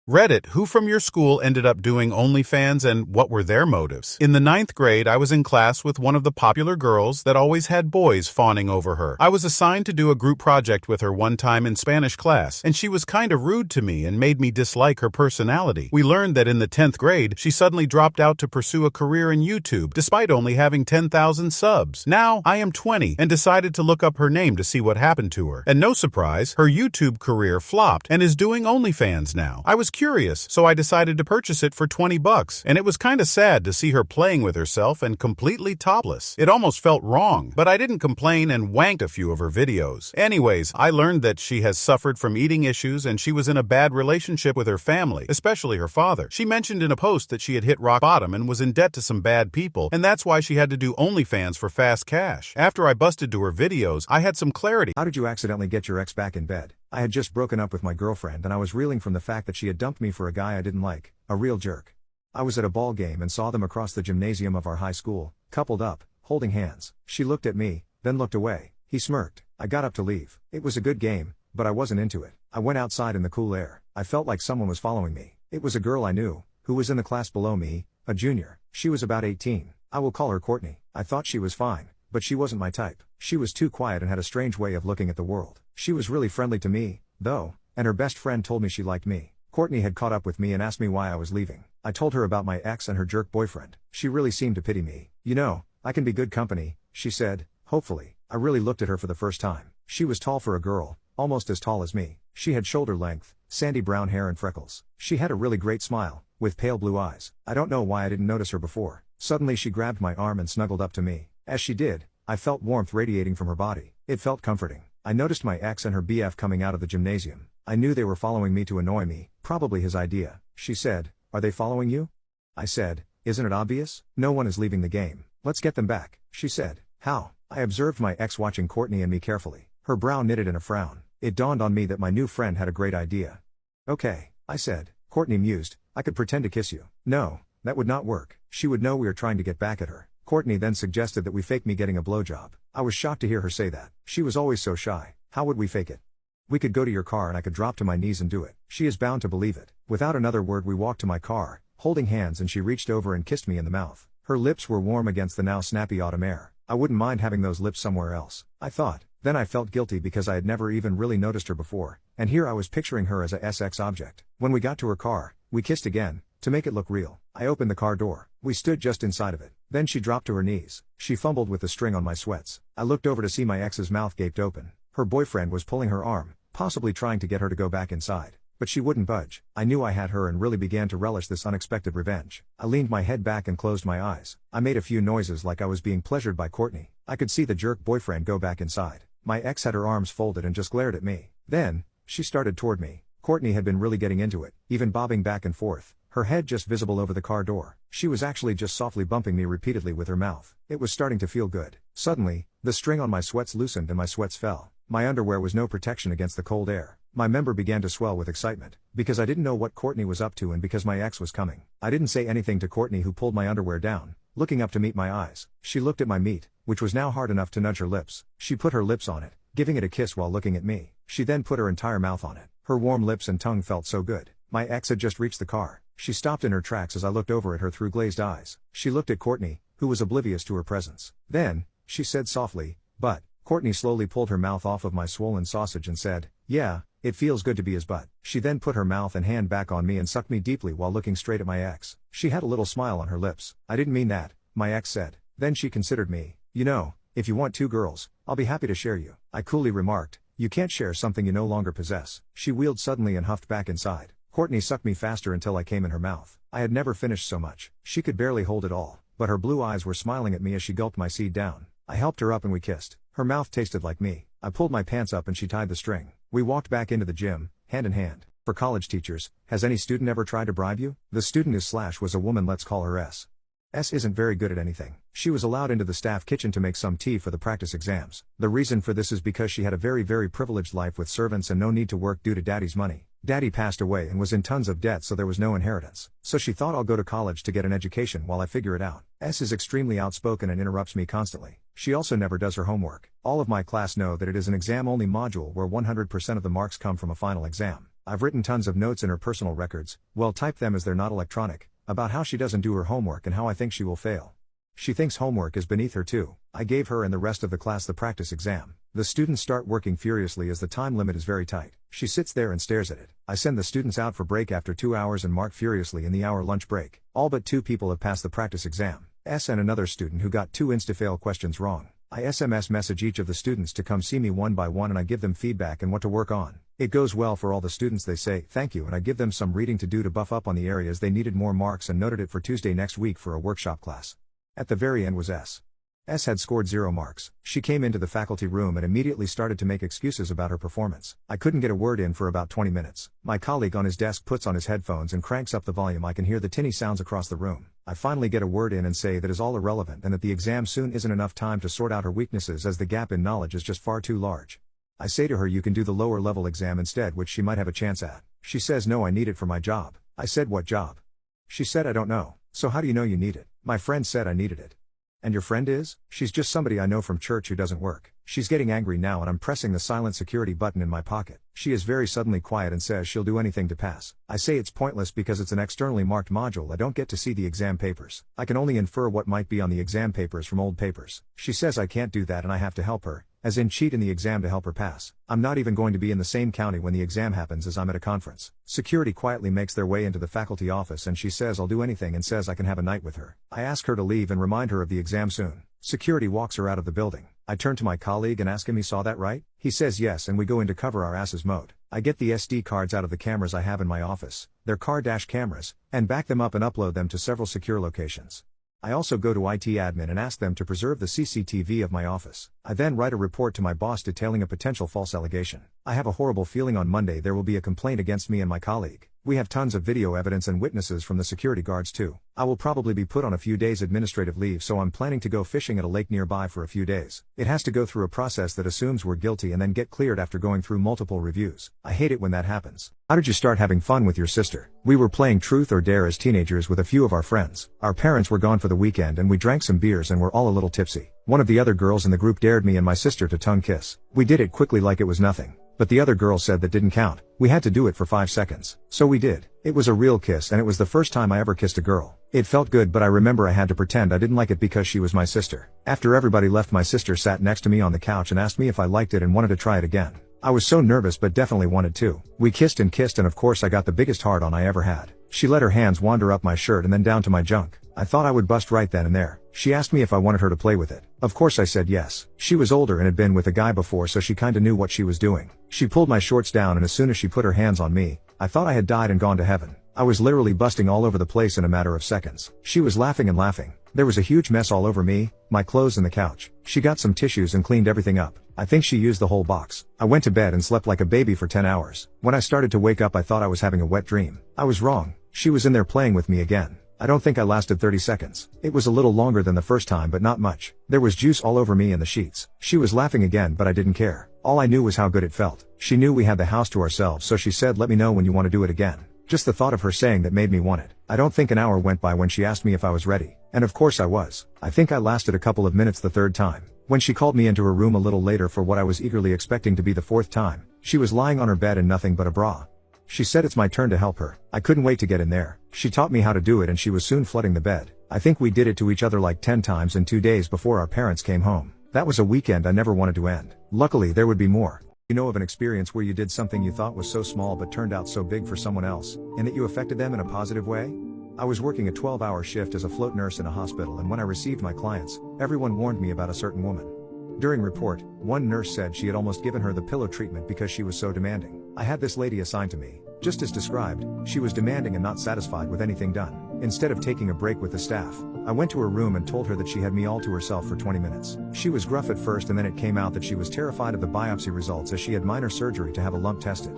Reddit, who from your school ended up doing OnlyFans and what were their motives? In the 9th grade, I was in class with one of the popular girls that always had boys fawning over her. I was assigned to do a group project with her one time in Spanish class, and she was kinda rude to me and made me dislike her personality. We learned that in the 10th grade, she suddenly dropped out to pursue a career in YouTube, despite only having 10,000 subs. Now, I am 20 and decided to look up her name to see what happened to her. And no surprise, her YouTube career flopped and is doing OnlyFans now. I was curious, so I decided to purchase it for $20, and it was kinda sad to see her playing with herself and completely topless. It almost felt wrong, but I didn't complain and wanked a few of her videos. Anyways, I learned that she has suffered from eating issues and she was in a bad relationship with her family, especially her father. She mentioned in a post that she had hit rock bottom and was in debt to some bad people, and that's why she had to do OnlyFans for fast cash. After I busted to her videos, I had some clarity. How did you accidentally get your ex back in bed? I had just broken up with my girlfriend and I was reeling from the fact that she had dumped me for a guy I didn't like, a real jerk. I was at a ball game and saw them across the gymnasium of our high school, coupled up, holding hands. She looked at me, then looked away. He smirked. I got up to leave. It was a good game, but I wasn't into it. I went outside in the cool air. I felt like someone was following me. It was a girl I knew, who was in the class below me, a junior. She was about 18. I will call her Courtney. I thought she was fine, but she wasn't my type. She was too quiet and had a strange way of looking at the world. She was really friendly to me, though, and her best friend told me she liked me. Courtney had caught up with me and asked me why I was leaving. I told her about my ex and her jerk boyfriend. She really seemed to pity me. You know, I can be good company, she said, hopefully. I really looked at her for the first time. She was tall for a girl, almost as tall as me. She had shoulder length, sandy brown hair and freckles. She had a really great smile, with pale blue eyes. I don't know why I didn't notice her before. Suddenly she grabbed my arm and snuggled up to me. As she did, I felt warmth radiating from her body. It felt comforting. I noticed my ex and her BF coming out of the gymnasium. I knew they were following me to annoy me, probably his idea. She said, "Are they following you?" I said, "Isn't it obvious? No one is leaving the game. Let's get them back." She said, "How?" I observed my ex watching Courtney and me carefully. Her brow knitted in a frown. It dawned on me that my new friend had a great idea. "Okay," I said. Courtney mused, "I could pretend to kiss you." "No, that would not work. She would know we are trying to get back at her." Courtney then suggested that we fake me getting a blowjob. I was shocked to hear her say that. She was always so shy. How would we fake it? "We could go to your car and I could drop to my knees and do it." She is bound to believe it. Without another word we walked to my car, holding hands, and she reached over and kissed me in the mouth. Her lips were warm against the now snappy autumn air. I wouldn't mind having those lips somewhere else, I thought. Then I felt guilty because I had never even really noticed her before, and here I was picturing her as a SX object. When we got to her car, we kissed again, to make it look real. I opened the car door. We stood just inside of it. Then she dropped to her knees. She fumbled with the string on my sweats. I looked over to see my ex's mouth gaped open. Her boyfriend was pulling her arm, possibly trying to get her to go back inside. But she wouldn't budge. I knew I had her and really began to relish this unexpected revenge. I leaned my head back and closed my eyes. I made a few noises like I was being pleasured by Courtney. I could see the jerk boyfriend go back inside. My ex had her arms folded and just glared at me. Then, she started toward me. Courtney had been really getting into it, even bobbing back and forth, her head just visible over the car door. She was actually just softly bumping me repeatedly with her mouth. It was starting to feel good. Suddenly, the string on my sweats loosened and my sweats fell. My underwear was no protection against the cold air. My member began to swell with excitement, because I didn't know what Courtney was up to and because my ex was coming. I didn't say anything to Courtney, who pulled my underwear down, looking up to meet my eyes. She looked at my meat, which was now hard enough to nudge her lips. She put her lips on it, giving it a kiss while looking at me. She then put her entire mouth on it. Her warm lips and tongue felt so good. My ex had just reached the car. She stopped in her tracks as I looked over at her through glazed eyes. She looked at Courtney, who was oblivious to her presence. Then, she said softly, "But." Courtney slowly pulled her mouth off of my swollen sausage and said, "Yeah, it feels good to be his butt." She then put her mouth and hand back on me and sucked me deeply while looking straight at my ex. She had a little smile on her lips. "I didn't mean that," my ex said. Then she considered me. "You know, if you want 2 girls, I'll be happy to share you." I coolly remarked, "You can't share something you no longer possess." She wheeled suddenly and huffed back inside. Courtney sucked me faster until I came in her mouth. I had never finished so much. She could barely hold it all, but her blue eyes were smiling at me as she gulped my seed down. I helped her up and we kissed. Her mouth tasted like me. I pulled my pants up and she tied the string. We walked back into the gym, hand in hand. For college teachers, has any student ever tried to bribe you? The student was a woman, let's call her S. S isn't very good at anything. She was allowed into the staff kitchen to make some tea for the practice exams. The reason for this is because she had a very privileged life with servants and no need to work due to daddy's money. Daddy passed away and was in tons of debt, so there was no inheritance. So she thought, I'll go to college to get an education while I figure it out. S is extremely outspoken and interrupts me constantly. She also never does her homework. All of my class know that it is an exam-only module where 100% of the marks come from a final exam. I've written tons of notes in her personal records, well typed them as they're not electronic, about how she doesn't do her homework and how I think she will fail. She thinks homework is beneath her too. I gave her and the rest of the class the practice exam. The students start working furiously as the time limit is very tight. She sits there and stares at it. I send the students out for break after 2 hours and mark furiously in the hour lunch break. All but 2 people have passed the practice exam. S and another student who got 2 insta-fail questions wrong. I SMS message each of the students to come see me one by one and I give them feedback and what to work on. It goes well for all the students. They say, "Thank you," and I give them some reading to do to buff up on the areas they needed more marks and noted it for Tuesday next week for a workshop class. At the very end was S. S had scored 0 marks. She came into the faculty room and immediately started to make excuses about her performance. I couldn't get a word in for about 20 minutes. My colleague on his desk puts on his headphones and cranks up the volume. I can hear the tinny sounds across the room. I finally get a word in and say that is all irrelevant and that the exam soon isn't enough time to sort out her weaknesses as the gap in knowledge is just far too large. I say to her, you can do the lower level exam instead, which she might have a chance at. She says, "No, I need it for my job." I said, "What job?" She said, "I don't know." "So how do you know you need it?" "My friend said I needed it." "And your friend is?" "She's just somebody I know from church who doesn't work." She's getting angry now and I'm pressing the silent security button in my pocket. She is very suddenly quiet and says she'll do anything to pass. I say it's pointless because it's an externally marked module. I don't get to see the exam papers. I can only infer what might be on the exam papers from old papers. She says I can't do that and I have to help her, as in cheat in the exam to help her pass. I'm not even going to be in the same county when the exam happens as I'm at a conference. Security quietly makes their way into the faculty office and she says I'll do anything and says I can have a night with her. I ask her to leave and remind her of the exam soon. Security walks her out of the building. I turn to my colleague and ask him he saw that right? He says yes and we go into cover our asses mode. I get the SD cards out of the cameras I have in my office, they're car dash cameras, and back them up and upload them to several secure locations. I also go to IT admin and ask them to preserve the CCTV of my office. I then write a report to my boss detailing a potential false allegation. I have a horrible feeling on Monday there will be a complaint against me and my colleague. We have tons of video evidence and witnesses from the security guards too. I will probably be put on a few days administrative leave, so I'm planning to go fishing at a lake nearby for a few days. It has to go through a process that assumes we're guilty and then get cleared after going through multiple reviews. I hate it when that happens. How did you start having fun with your sister? We were playing Truth or Dare as teenagers with a few of our friends. Our parents were gone for the weekend and we drank some beers and were all a little tipsy. One of the other girls in the group dared me and my sister to tongue kiss. We did it quickly like it was nothing. But the other girl said that didn't count. We had to do it for 5 seconds. So we did. It was a real kiss and it was the first time I ever kissed a girl. It felt good, but I remember I had to pretend I didn't like it because she was my sister. After everybody left, my sister sat next to me on the couch and asked me if I liked it and wanted to try it again. I was so nervous but definitely wanted to. We kissed and of course I got the biggest hard on I ever had. She let her hands wander up my shirt and then down to my junk. I thought I would bust right then and there. She asked me if I wanted her to play with it. Of course I said yes. She was older and had been with a guy before, so she kinda knew what she was doing. She pulled my shorts down and as soon as she put her hands on me, I thought I had died and gone to heaven. I was literally busting all over the place in a matter of seconds. She was laughing and laughing. There was a huge mess all over me, my clothes and the couch. She got some tissues and cleaned everything up. I think she used the whole box. I went to bed and slept like a baby for 10 hours. When I started to wake up I thought I was having a wet dream. I was wrong. She was in there playing with me again. I don't think I lasted 30 seconds. It was a little longer than the first time but not much. There was juice all over me and the sheets. She was laughing again but I didn't care. All I knew was how good it felt. She knew we had the house to ourselves, so she said let me know when you want to do it again. Just the thought of her saying that made me want it. I don't think an hour went by when she asked me if I was ready. And of course I was. I think I lasted a couple of minutes the third time. When she called me into her room a little later for what I was eagerly expecting to be the fourth time, she was lying on her bed in nothing but a bra. She said it's my turn to help her. I couldn't wait to get in there. She taught me how to do it and she was soon flooding the bed. I think we did it to each other like 10 times in 2 days before our parents came home. That was a weekend I never wanted to end. Luckily there would be more. You know of an experience where you did something you thought was so small but turned out so big for someone else, and that you affected them in a positive way? I was working a 12-hour shift as a float nurse in a hospital, and when I received my clients, everyone warned me about a certain woman. During report, one nurse said she had almost given her the pillow treatment because she was so demanding. I had this lady assigned to me. Just as described, she was demanding and not satisfied with anything done. Instead of taking a break with the staff, I went to her room and told her that she had me all to herself for 20 minutes. She was gruff at first and then it came out that she was terrified of the biopsy results as she had minor surgery to have a lump tested.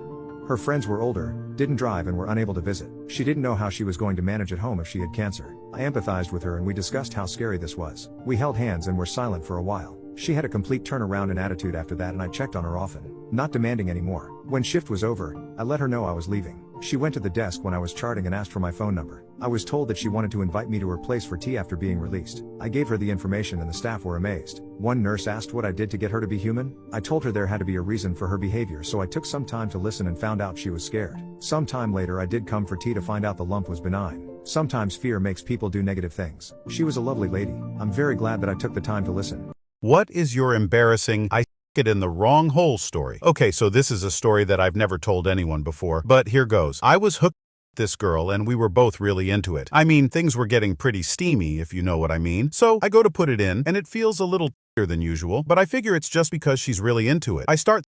Her friends were older, didn't drive and were unable to visit. She didn't know how she was going to manage at home if she had cancer. I empathized with her and we discussed how scary this was. We held hands and were silent for a while. She had a complete turnaround in attitude after that and I checked on her often. Not demanding anymore. When shift was over, I let her know I was leaving. She went to the desk when I was charting and asked for my phone number. I was told that she wanted to invite me to her place for tea after being released. I gave her the information and the staff were amazed. One nurse asked what I did to get her to be human. I told her there had to be a reason for her behavior, so I took some time to listen and found out she was scared. Some time later I did come for tea to find out the lump was benign. Sometimes fear makes people do negative things. She was a lovely lady. I'm very glad that I took the time to listen. What is your embarrassing I it in the wrong hole story? Okay, so this is a story that I've never told anyone before, but here goes. I was hooked with this girl and we were both really into it. I mean, things were getting pretty steamy, if you know what I mean. So I go to put it in and it feels a little than usual, but I figure it's just because she's really into it. I start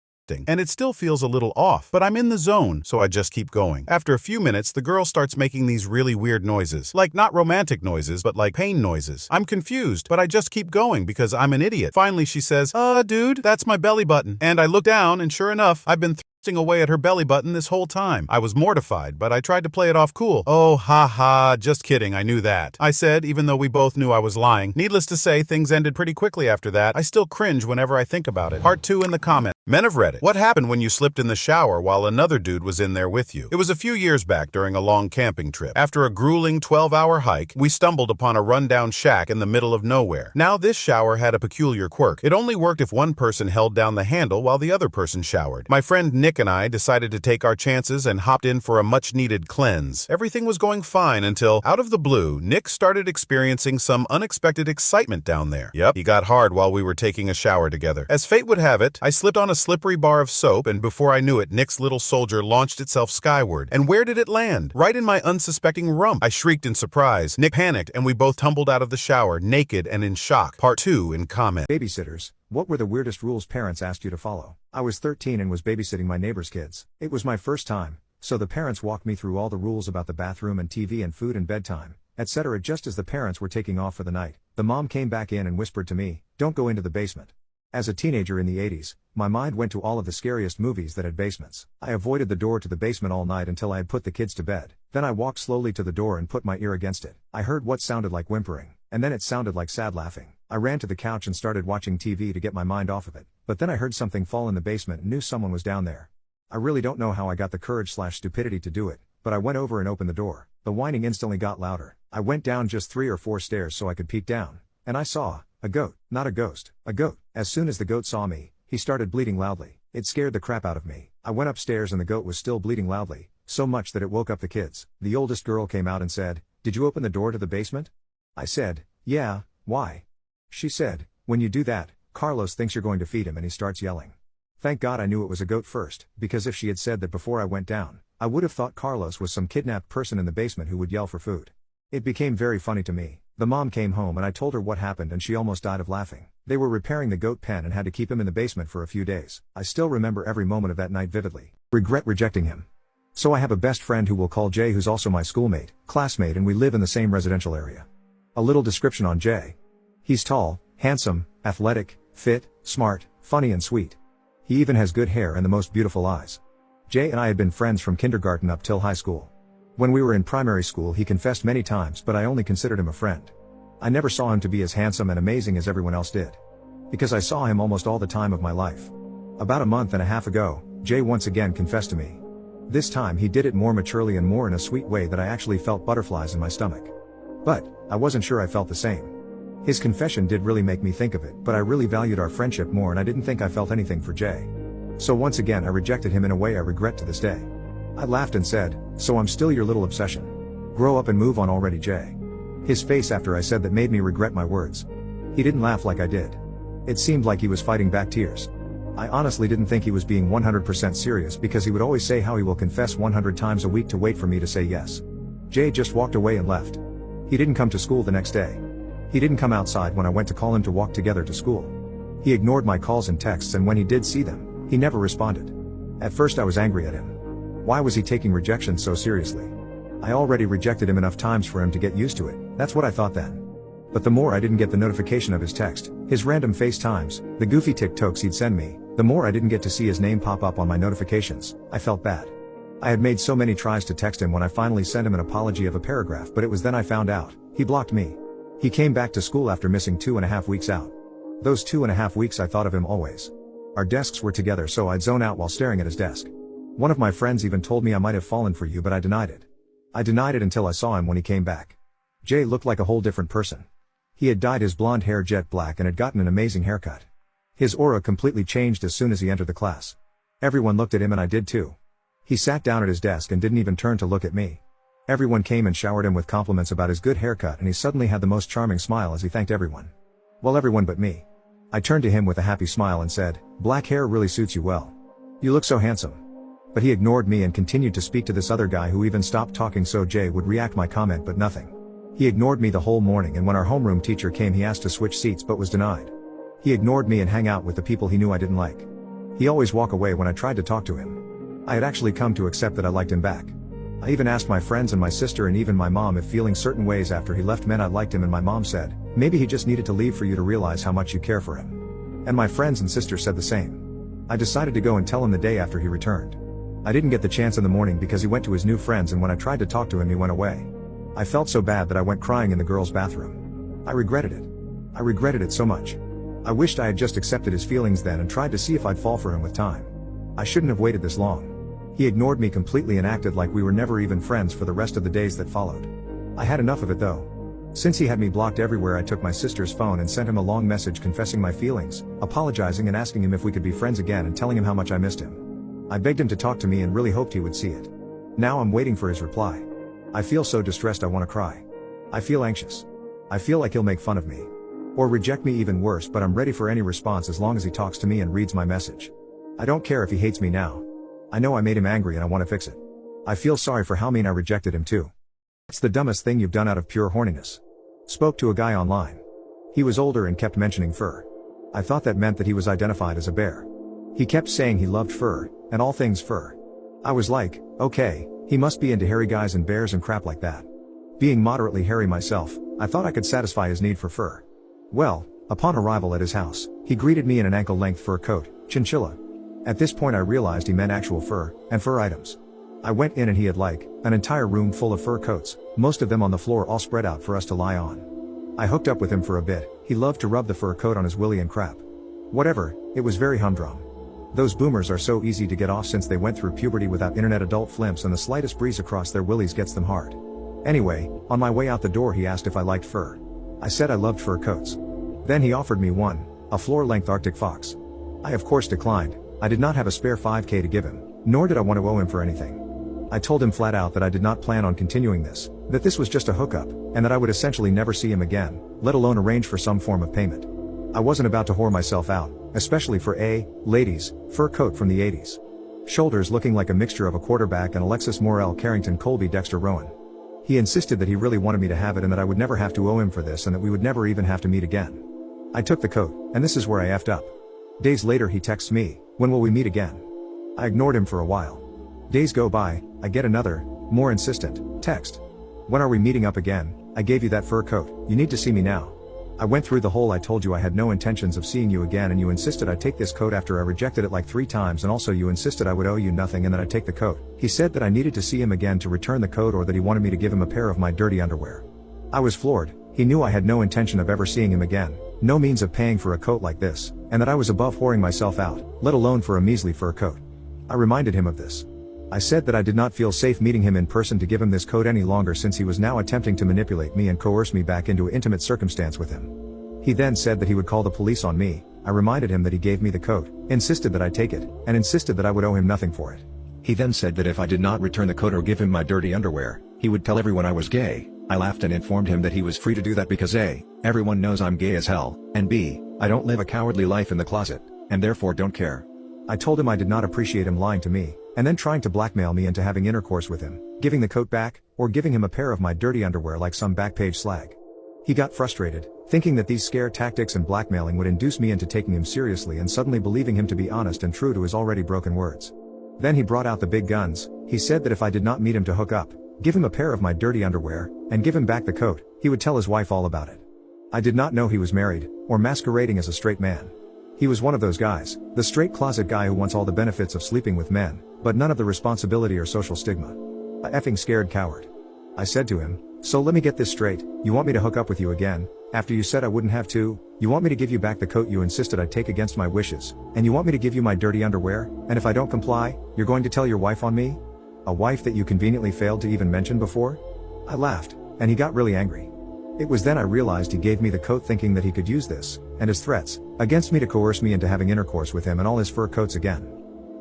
and it still feels a little off, but I'm in the zone, so I just keep going. After a few minutes, the girl starts making these really weird noises. Like not romantic noises, but like pain noises. I'm confused, but I just keep going because I'm an idiot. Finally, she says, dude, that's my belly button. And I look down, and sure enough, I've been thrusting away at her belly button this whole time. I was mortified, but I tried to play it off cool. Oh, ha ha, just kidding, I knew that. I said, even though we both knew I was lying. Needless to say, things ended pretty quickly after that. I still cringe whenever I think about it. Part 2 in the comments. Men have read it. What happened when you slipped in the shower while another dude was in there with you? It was a few years back during a long camping trip. After a grueling 12-hour hike, we stumbled upon a rundown shack in the middle of nowhere. Now, this shower had a peculiar quirk. It only worked if one person held down the handle while the other person showered. My friend Nick and I decided to take our chances and hopped in for a much-needed cleanse. Everything was going fine until, out of the blue, Nick started experiencing some unexpected excitement down there. Yep, he got hard while we were taking a shower together. As fate would have it, I slipped on a slippery bar of soap, and before I knew it, Nick's little soldier launched itself skyward. And where did it land? Right in my unsuspecting rump. I shrieked in surprise. Nick panicked, and we both tumbled out of the shower, naked and in shock. Part 2 in comment. Babysitters, what were the weirdest rules parents asked you to follow? I was 13 and was babysitting my neighbor's kids. It was my first time, so the parents walked me through all the rules about the bathroom and TV and food and bedtime, etc. Just as the parents were taking off for the night, the mom came back in and whispered to me, "Don't go into the basement." As a teenager in the 80s, my mind went to all of the scariest movies that had basements. I avoided the door to the basement all night until I had put the kids to bed. Then I walked slowly to the door and put my ear against it. I heard what sounded like whimpering, and then it sounded like sad laughing. I ran to the couch and started watching TV to get my mind off of it. But then I heard something fall in the basement and knew someone was down there. I really don't know how I got the courage/stupidity to do it, but I went over and opened the door. The whining instantly got louder. I went down just 3 or 4 stairs so I could peek down, and I saw a goat, not a ghost, a goat. As soon as the goat saw me, he started bleeding loudly. It scared the crap out of me. I went upstairs and the goat was still bleeding loudly, so much that it woke up the kids. The oldest girl came out and said, "Did you open the door to the basement?" I said, "Yeah, why?" She said, "When you do that, Carlos thinks you're going to feed him and he starts yelling." Thank God I knew it was a goat first, because if she had said that before I went down, I would have thought Carlos was some kidnapped person in the basement who would yell for food. It became very funny to me. The mom came home and I told her what happened and she almost died of laughing. They were repairing the goat pen and had to keep him in the basement for a few days. I still remember every moment of that night vividly. Regret rejecting him. So I have a best friend who we'll call Jay, who's also my schoolmate, classmate, and we live in the same residential area. A little description on Jay. He's tall, handsome, athletic, fit, smart, funny and sweet. He even has good hair and the most beautiful eyes. Jay and I had been friends from kindergarten up till high school. When we were in primary school he confessed many times, but I only considered him a friend. I never saw him to be as handsome and amazing as everyone else did. Because I saw him almost all the time of my life. About a month and a half ago, Jay once again confessed to me. This time he did it more maturely and more in a sweet way that I actually felt butterflies in my stomach. But, I wasn't sure I felt the same. His confession did really make me think of it, but I really valued our friendship more and I didn't think I felt anything for Jay. So once again I rejected him in a way I regret to this day. I laughed and said, "So I'm still your little obsession. Grow up and move on already, Jay." His face after I said that made me regret my words. He didn't laugh like I did. It seemed like he was fighting back tears. I honestly didn't think he was being 100% serious because he would always say how he will confess 100 times a week to wait for me to say yes. Jay just walked away and left. He didn't come to school the next day. He didn't come outside when I went to call him to walk together to school. He ignored my calls and texts, and when he did see them, he never responded. At first I was angry at him. Why was he taking rejection so seriously? I already rejected him enough times for him to get used to it, that's what I thought then. But the more I didn't get the notification of his text, his random FaceTimes, the goofy TikToks he'd send me, the more I didn't get to see his name pop up on my notifications. I felt bad. I had made so many tries to text him when I finally sent him an apology of a paragraph, but it was then I found out he blocked me. He came back to school after missing 2.5 weeks out. Those 2.5 weeks I thought of him always. Our desks were together, so I'd zone out while staring at his desk. One of my friends even told me I might have fallen for you, but I denied it. I denied it until I saw him when he came back. Jay looked like a whole different person. He had dyed his blonde hair jet black and had gotten an amazing haircut. His aura completely changed as soon as he entered the class. Everyone looked at him and I did too. He sat down at his desk and didn't even turn to look at me. Everyone came and showered him with compliments about his good haircut, and he suddenly had the most charming smile as he thanked everyone. Well, everyone but me. I turned to him with a happy smile and said, "Black hair really suits you well. You look so handsome." But he ignored me and continued to speak to this other guy who even stopped talking so Jay would react my comment, but nothing. He ignored me the whole morning, and when our homeroom teacher came he asked to switch seats but was denied. He ignored me and hang out with the people he knew I didn't like. He always walk away when I tried to talk to him. I had actually come to accept that I liked him back. I even asked my friends and my sister and even my mom if feeling certain ways after he left meant I liked him, and my mom said, "Maybe he just needed to leave for you to realize how much you care for him." And my friends and sister said the same. I decided to go and tell him the day after he returned. I didn't get the chance in the morning because he went to his new friends, and when I tried to talk to him he went away. I felt so bad that I went crying in the girls' bathroom. I regretted it. I regretted it so much. I wished I had just accepted his feelings then and tried to see if I'd fall for him with time. I shouldn't have waited this long. He ignored me completely and acted like we were never even friends for the rest of the days that followed. I had enough of it though. Since he had me blocked everywhere, I took my sister's phone and sent him a long message confessing my feelings, apologizing and asking him if we could be friends again and telling him how much I missed him. I begged him to talk to me and really hoped he would see it. Now I'm waiting for his reply. I feel so distressed I want to cry. I feel anxious. I feel like he'll make fun of me. Or reject me, even worse, but I'm ready for any response as long as he talks to me and reads my message. I don't care if he hates me now. I know I made him angry and I want to fix it. I feel sorry for how mean I rejected him too. It's the dumbest thing you've done out of pure horniness. Spoke to a guy online. He was older and kept mentioning fur. I thought that meant that he was identified as a bear. He kept saying he loved fur, and all things fur. I was like, okay, he must be into hairy guys and bears and crap like that. Being moderately hairy myself, I thought I could satisfy his need for fur. Well, upon arrival at his house, he greeted me in an ankle-length fur coat, chinchilla. At this point I realized he meant actual fur, and fur items. I went in and he had an entire room full of fur coats, most of them on the floor all spread out for us to lie on. I hooked up with him for a bit. He loved to rub the fur coat on his willy and crap. Whatever, it was very humdrum. Those boomers are so easy to get off since they went through puberty without internet adult flimps and the slightest breeze across their willies gets them hard. Anyway, on my way out the door he asked if I liked fur. I said I loved fur coats. Then he offered me one, a floor-length Arctic fox. I of course declined. I did not have a spare $5,000 to give him, nor did I want to owe him for anything. I told him flat out that I did not plan on continuing this, that this was just a hookup, and that I would essentially never see him again, let alone arrange for some form of payment. I wasn't about to whore myself out, especially for a ladies' fur coat from the 80s. Shoulders looking like a mixture of a quarterback and Alexis Morel Carrington Colby Dexter Rowan. He insisted that he really wanted me to have it and that I would never have to owe him for this and that we would never even have to meet again. I took the coat, and this is where I effed up. Days later he texts me, "When will we meet again?" I ignored him for a while. Days go by, I get another, more insistent, text. "When are we meeting up again? I gave you that fur coat, you need to see me now. I went through the whole I told you I had no intentions of seeing you again and you insisted I take this coat after I rejected it like 3 times and also you insisted I would owe you nothing and that I take the coat." He said that I needed to see him again to return the coat or that he wanted me to give him a pair of my dirty underwear. I was floored. He knew I had no intention of ever seeing him again, no means of paying for a coat like this, and that I was above whoring myself out, let alone for a measly fur coat. I reminded him of this. I said that I did not feel safe meeting him in person to give him this coat any longer since he was now attempting to manipulate me and coerce me back into an intimate circumstance with him. He then said that he would call the police on me. I reminded him that he gave me the coat, insisted that I take it, and insisted that I would owe him nothing for it. He then said that if I did not return the coat or give him my dirty underwear, he would tell everyone I was gay. I laughed and informed him that he was free to do that because A, everyone knows I'm gay as hell, and B, I don't live a cowardly life in the closet, and therefore don't care. I told him I did not appreciate him lying to me, and then trying to blackmail me into having intercourse with him, giving the coat back, or giving him a pair of my dirty underwear like some backpage slag. He got frustrated, thinking that these scare tactics and blackmailing would induce me into taking him seriously and suddenly believing him to be honest and true to his already broken words. Then he brought out the big guns. He said that if I did not meet him to hook up, give him a pair of my dirty underwear, and give him back the coat, he would tell his wife all about it. I did not know he was married, or masquerading as a straight man. He was one of those guys, the straight closet guy who wants all the benefits of sleeping with men, but none of the responsibility or social stigma. A effing scared coward. I said to him, "So let me get this straight, you want me to hook up with you again, after you said I wouldn't have to? You want me to give you back the coat you insisted I'd take against my wishes, and you want me to give you my dirty underwear, and if I don't comply, you're going to tell your wife on me? A wife that you conveniently failed to even mention before?" I laughed, and he got really angry. It was then I realized he gave me the coat thinking that he could use this, and his threats, against me to coerce me into having intercourse with him and all his fur coats again.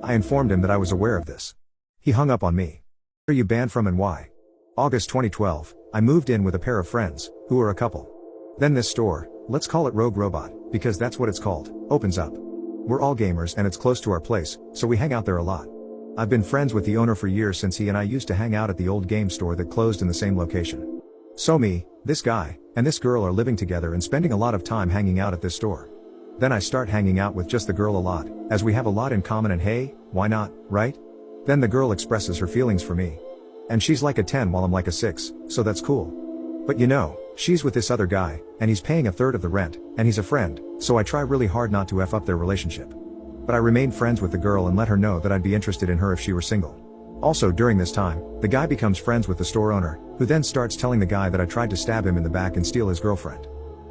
I informed him that I was aware of this. He hung up on me. "Where are you banned from and why?" August 2012, I moved in with a pair of friends, who were a couple. Then this store, let's call it Rogue Robot, because that's what it's called, opens up. We're all gamers and it's close to our place, so we hang out there a lot. I've been friends with the owner for years since he and I used to hang out at the old game store that closed in the same location. So me, this guy, and this girl are living together and spending a lot of time hanging out at this store. Then I start hanging out with just the girl a lot, as we have a lot in common and hey, why not, right? Then the girl expresses her feelings for me. And she's like a 10 while I'm like a 6, so that's cool. But you know, she's with this other guy, and he's paying a third of the rent, and he's a friend, so I try really hard not to F up their relationship. But I remained friends with the girl and let her know that I'd be interested in her if she were single. Also during this time, the guy becomes friends with the store owner, who then starts telling the guy that I tried to stab him in the back and steal his girlfriend.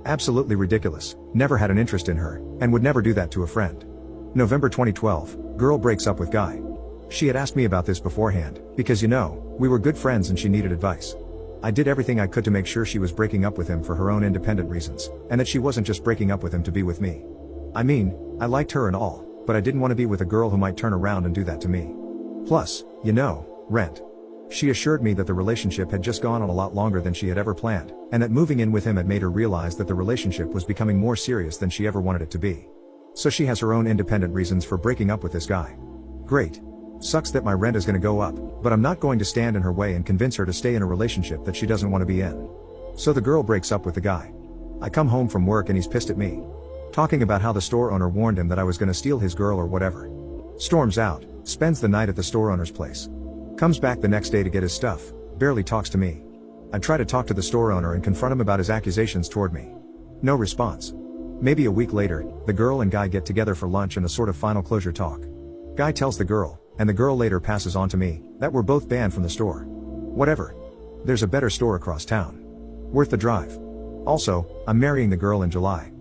Absolutely ridiculous, never had an interest in her, and would never do that to a friend. November 2012, girl breaks up with guy. She had asked me about this beforehand, because we were good friends and she needed advice. I did everything I could to make sure she was breaking up with him for her own independent reasons, and that she wasn't just breaking up with him to be with me. I mean, I liked her and all, but I didn't want to be with a girl who might turn around and do that to me. Plus, rent. She assured me that the relationship had just gone on a lot longer than she had ever planned, and that moving in with him had made her realize that the relationship was becoming more serious than she ever wanted it to be. So she has her own independent reasons for breaking up with this guy. Great. Sucks that my rent is gonna go up, but I'm not going to stand in her way and convince her to stay in a relationship that she doesn't want to be in. So the girl breaks up with the guy. I come home from work and he's pissed at me. Talking about how the store owner warned him that I was gonna steal his girl or whatever. Storms out, spends the night at the store owner's place. Comes back the next day to get his stuff, barely talks to me. I try to talk to the store owner and confront him about his accusations toward me. No response. Maybe a week later, the girl and guy get together for lunch and a sort of final closure talk. Guy tells the girl, and the girl later passes on to me, that we're both banned from the store. Whatever. There's a better store across town. Worth the drive. Also, I'm marrying the girl in July.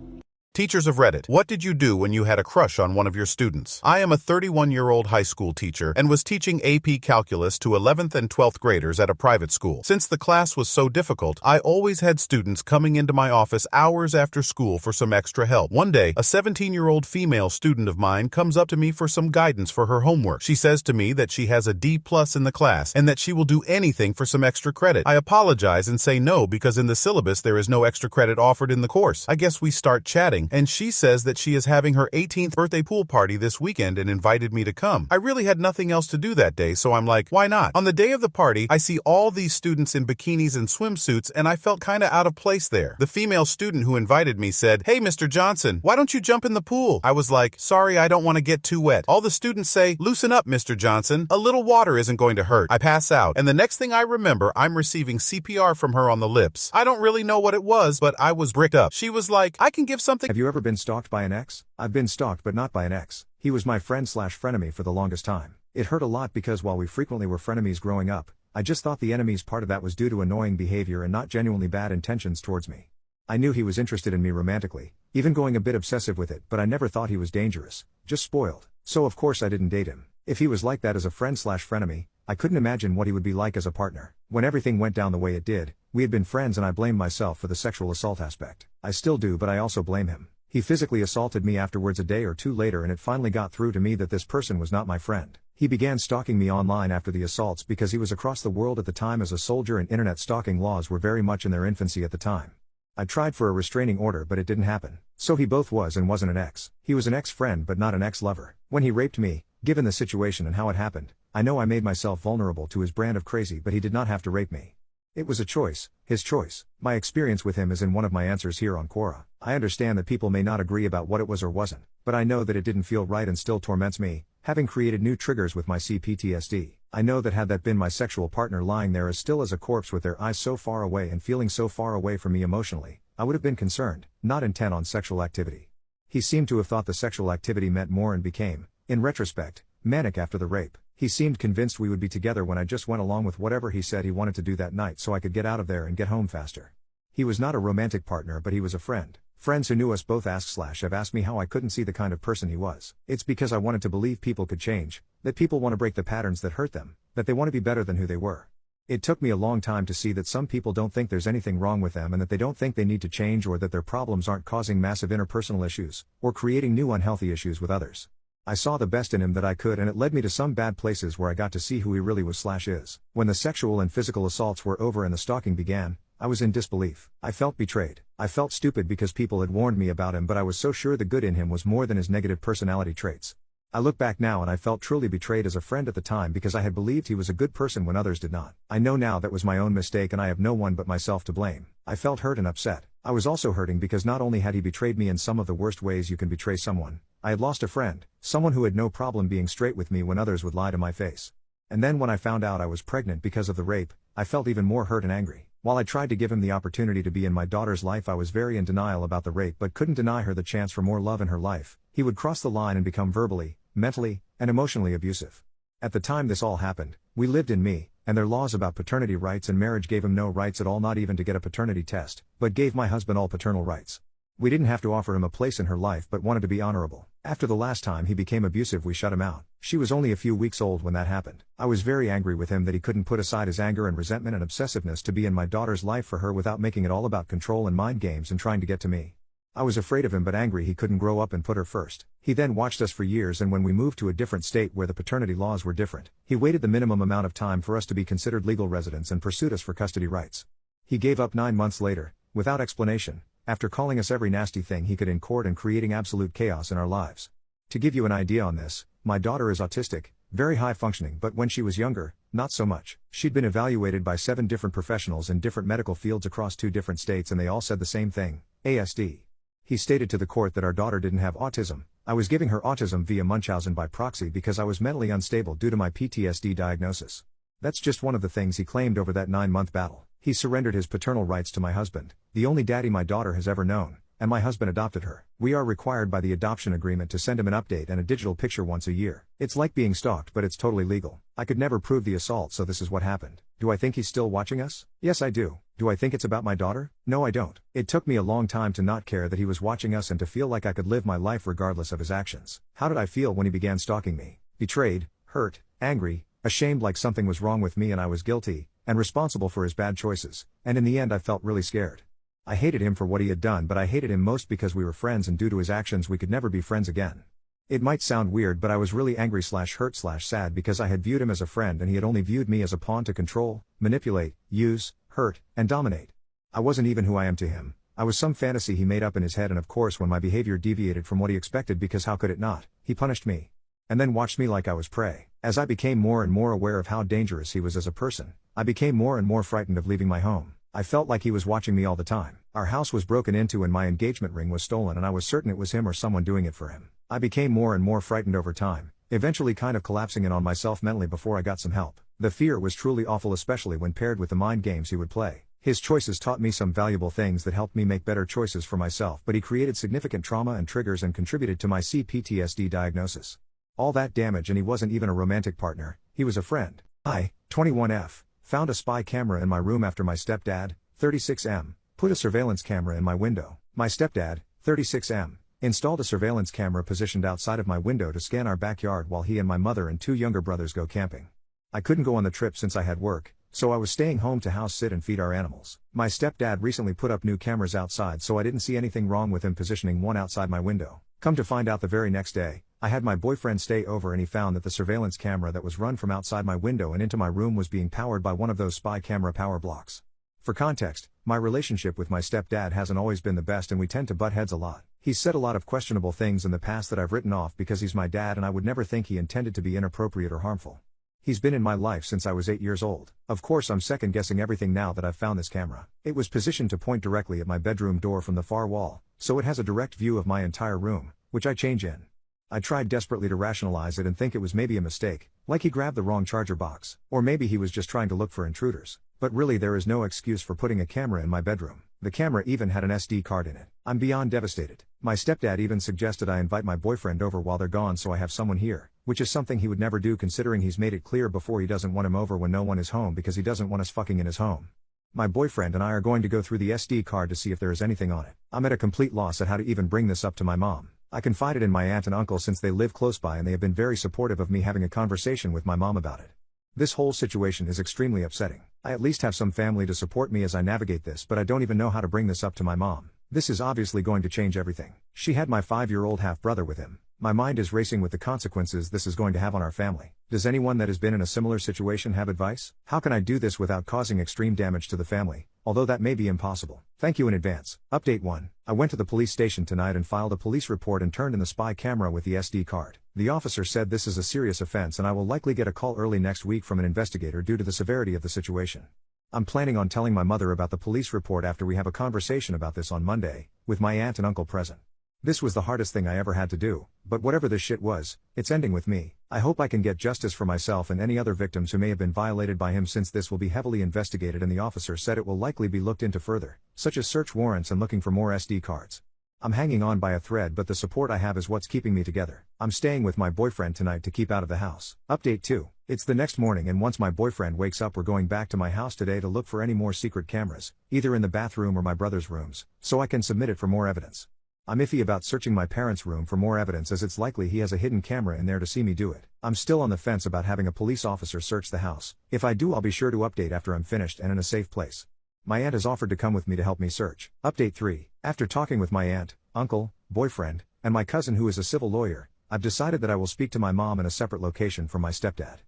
Teachers of Reddit, what did you do when you had a crush on one of your students? I am a 31-year-old high school teacher and was teaching AP Calculus to 11th and 12th graders at a private school. Since the class was so difficult, I always had students coming into my office hours after school for some extra help. One day, a 17-year-old female student of mine comes up to me for some guidance for her homework. She says to me that she has a D+ in the class and that she will do anything for some extra credit. I apologize and say no because in the syllabus there is no extra credit offered in the course. I guess we start chatting, and she says that she is having her 18th birthday pool party this weekend and invited me to come. I really had nothing else to do that day, so I'm like, why not? On the day of the party, I see all these students in bikinis and swimsuits, and I felt kinda out of place there. The female student who invited me said, "Hey, Mr. Johnson, why don't you jump in the pool?" I was like, "Sorry, I don't want to get too wet." All the students say, "Loosen up, Mr. Johnson. A little water isn't going to hurt." I pass out, and the next thing I remember, I'm receiving CPR from her on the lips. I don't really know what it was, but I was bricked up. She was like, "I can give something." Have you ever been stalked by an ex? I've been stalked but not by an ex. He was my friend/frenemy for the longest time. It hurt a lot because while we frequently were frenemies growing up, I just thought the enemy's part of that was due to annoying behavior and not genuinely bad intentions towards me. I knew he was interested in me romantically, even going a bit obsessive with it, but I never thought he was dangerous, just spoiled. So of course I didn't date him. If he was like that as a friend/frenemy, I couldn't imagine what he would be like as a partner. When everything went down the way it did, we had been friends and I blamed myself for the sexual assault aspect. I still do, but I also blame him. He physically assaulted me afterwards a day or two later, and it finally got through to me that this person was not my friend. He began stalking me online after the assaults because he was across the world at the time as a soldier and internet stalking laws were very much in their infancy at the time. I tried for a restraining order but it didn't happen. So he both was and wasn't an ex. He was an ex-friend but not an ex-lover. When he raped me, given the situation and how it happened, I know I made myself vulnerable to his brand of crazy, but he did not have to rape me. It was a choice, his choice. My experience with him is in one of my answers here on Quora. I understand that people may not agree about what it was or wasn't, but I know that it didn't feel right and still torments me, having created new triggers with my CPTSD. I know that had that been my sexual partner lying there as still as a corpse with their eyes so far away and feeling so far away from me emotionally, I would have been concerned, not intent on sexual activity. He seemed to have thought the sexual activity meant more and became, in retrospect, manic after the rape. He seemed convinced we would be together when I just went along with whatever he said he wanted to do that night so I could get out of there and get home faster. He was not a romantic partner, but he was a friend. Friends who knew us both have asked me how I couldn't see the kind of person he was. It's because I wanted to believe people could change, that people want to break the patterns that hurt them, that they want to be better than who they were. It took me a long time to see that some people don't think there's anything wrong with them and that they don't think they need to change or that their problems aren't causing massive interpersonal issues, or creating new unhealthy issues with others. I saw the best in him that I could, and it led me to some bad places where I got to see who he really was/is. When the sexual and physical assaults were over and the stalking began, I was in disbelief. I felt betrayed. I felt stupid because people had warned me about him, but I was so sure the good in him was more than his negative personality traits. I look back now and I felt truly betrayed as a friend at the time because I had believed he was a good person when others did not. I know now that was my own mistake and I have no one but myself to blame. I felt hurt and upset. I was also hurting because not only had he betrayed me in some of the worst ways you can betray someone, I had lost a friend, someone who had no problem being straight with me when others would lie to my face. And then when I found out I was pregnant because of the rape, I felt even more hurt and angry. While I tried to give him the opportunity to be in my daughter's life, I was very in denial about the rape but couldn't deny her the chance for more love in her life. He would cross the line and become verbally, mentally, and emotionally abusive. At the time this all happened, we lived in me, and their laws about paternity rights and marriage gave him no rights at all, not even to get a paternity test, but gave my husband all paternal rights. We didn't have to offer him a place in her life but wanted to be honorable. After the last time he became abusive, we shut him out. She was only a few weeks old when that happened. I was very angry with him that he couldn't put aside his anger and resentment and obsessiveness to be in my daughter's life for her without making it all about control and mind games and trying to get to me. I was afraid of him but angry he couldn't grow up and put her first. He then watched us for years, and when we moved to a different state where the paternity laws were different, he waited the minimum amount of time for us to be considered legal residents and pursued us for custody rights. He gave up 9 months later, without explanation, after calling us every nasty thing he could in court and creating absolute chaos in our lives. To give you an idea on this, my daughter is autistic, very high functioning, but when she was younger, not so much. She'd been evaluated by 7 different professionals in different medical fields across 2 different states, and they all said the same thing: ASD. He stated to the court that our daughter didn't have autism. I was giving her autism via Munchausen by proxy because I was mentally unstable due to my PTSD diagnosis. That's just one of the things he claimed over that 9-month battle. He surrendered his paternal rights to my husband, the only daddy my daughter has ever known, and my husband adopted her. We are required by the adoption agreement to send him an update and a digital picture once a year. It's like being stalked, but it's totally legal. I could never prove the assault, so this is what happened. Do I think he's still watching us? Yes, I do. Do I think it's about my daughter? No, I don't. It took me a long time to not care that he was watching us and to feel like I could live my life regardless of his actions. How did I feel when he began stalking me? Betrayed, hurt, angry, ashamed, like something was wrong with me and I was guilty and responsible for his bad choices, and in the end I felt really scared. I hated him for what he had done, but I hated him most because we were friends and due to his actions we could never be friends again. It might sound weird, but I was really angry / hurt / sad because I had viewed him as a friend and he had only viewed me as a pawn to control, manipulate, use, hurt, and dominate. I wasn't even who I am to him. I was some fantasy he made up in his head, and of course when my behavior deviated from what he expected, because how could it not, he punished me. And then watched me like I was prey. As I became more and more aware of how dangerous he was as a person, I became more and more frightened of leaving my home. I felt like he was watching me all the time. Our house was broken into and my engagement ring was stolen, and I was certain it was him or someone doing it for him. I became more and more frightened over time, eventually kind of collapsing in on myself mentally before I got some help. The fear was truly awful, especially when paired with the mind games he would play. His choices taught me some valuable things that helped me make better choices for myself, but he created significant trauma and triggers and contributed to my CPTSD diagnosis. All that damage, and he wasn't even a romantic partner, he was a friend. I, 21F, found a spy camera in my room after my stepdad, 36M, put a surveillance camera in my window. My stepdad, 36M, installed a surveillance camera positioned outside of my window to scan our backyard while he and my mother and 2 younger brothers go camping. I couldn't go on the trip since I had work, so I was staying home to house sit and feed our animals. My stepdad recently put up new cameras outside, so I didn't see anything wrong with him positioning one outside my window. Come to find out, the very next day, I had my boyfriend stay over and he found that the surveillance camera that was run from outside my window and into my room was being powered by one of those spy camera power blocks. For context, my relationship with my stepdad hasn't always been the best and we tend to butt heads a lot. He's said a lot of questionable things in the past that I've written off because he's my dad and I would never think he intended to be inappropriate or harmful. He's been in my life since I was 8 years old. Of course I'm second guessing everything now that I've found this camera. It was positioned to point directly at my bedroom door from the far wall, so it has a direct view of my entire room, which I change in. I tried desperately to rationalize it and think it was maybe a mistake, like he grabbed the wrong charger box, or maybe he was just trying to look for intruders. But really there is no excuse for putting a camera in my bedroom. The camera even had an SD card in it. I'm beyond devastated. My stepdad even suggested I invite my boyfriend over while they're gone so I have someone here, which is something he would never do considering he's made it clear before he doesn't want him over when no one is home because he doesn't want us fucking in his home. My boyfriend and I are going to go through the SD card to see if there is anything on it. I'm at a complete loss at how to even bring this up to my mom. I confided in my aunt and uncle since they live close by and they have been very supportive of me having a conversation with my mom about it. This whole situation is extremely upsetting. I at least have some family to support me as I navigate this, but I don't even know how to bring this up to my mom. This is obviously going to change everything. She had my 5-year-old half-brother with him. My mind is racing with the consequences this is going to have on our family. Does anyone that has been in a similar situation have advice? How can I do this without causing extreme damage to the family, although that may be impossible? Thank you in advance. Update 1. I went to the police station tonight and filed a police report and turned in the spy camera with the SD card. The officer said this is a serious offense and I will likely get a call early next week from an investigator due to the severity of the situation. I'm planning on telling my mother about the police report after we have a conversation about this on Monday, with my aunt and uncle present. This was the hardest thing I ever had to do, but whatever this shit was, it's ending with me. I hope I can get justice for myself and any other victims who may have been violated by him, since this will be heavily investigated and the officer said it will likely be looked into further, such as search warrants and looking for more SD cards. I'm hanging on by a thread, but the support I have is what's keeping me together. I'm staying with my boyfriend tonight to keep out of the house. Update 2. It's the next morning and once my boyfriend wakes up we're going back to my house today to look for any more secret cameras, either in the bathroom or my brother's rooms, so I can submit it for more evidence. I'm iffy about searching my parents' room for more evidence as it's likely he has a hidden camera in there to see me do it. I'm still on the fence about having a police officer search the house. If I do I'll be sure to update after I'm finished and in a safe place. My aunt has offered to come with me to help me search. Update 3. After talking with my aunt, uncle, boyfriend, and my cousin who is a civil lawyer, I've decided that I will speak to my mom in a separate location from my stepdad.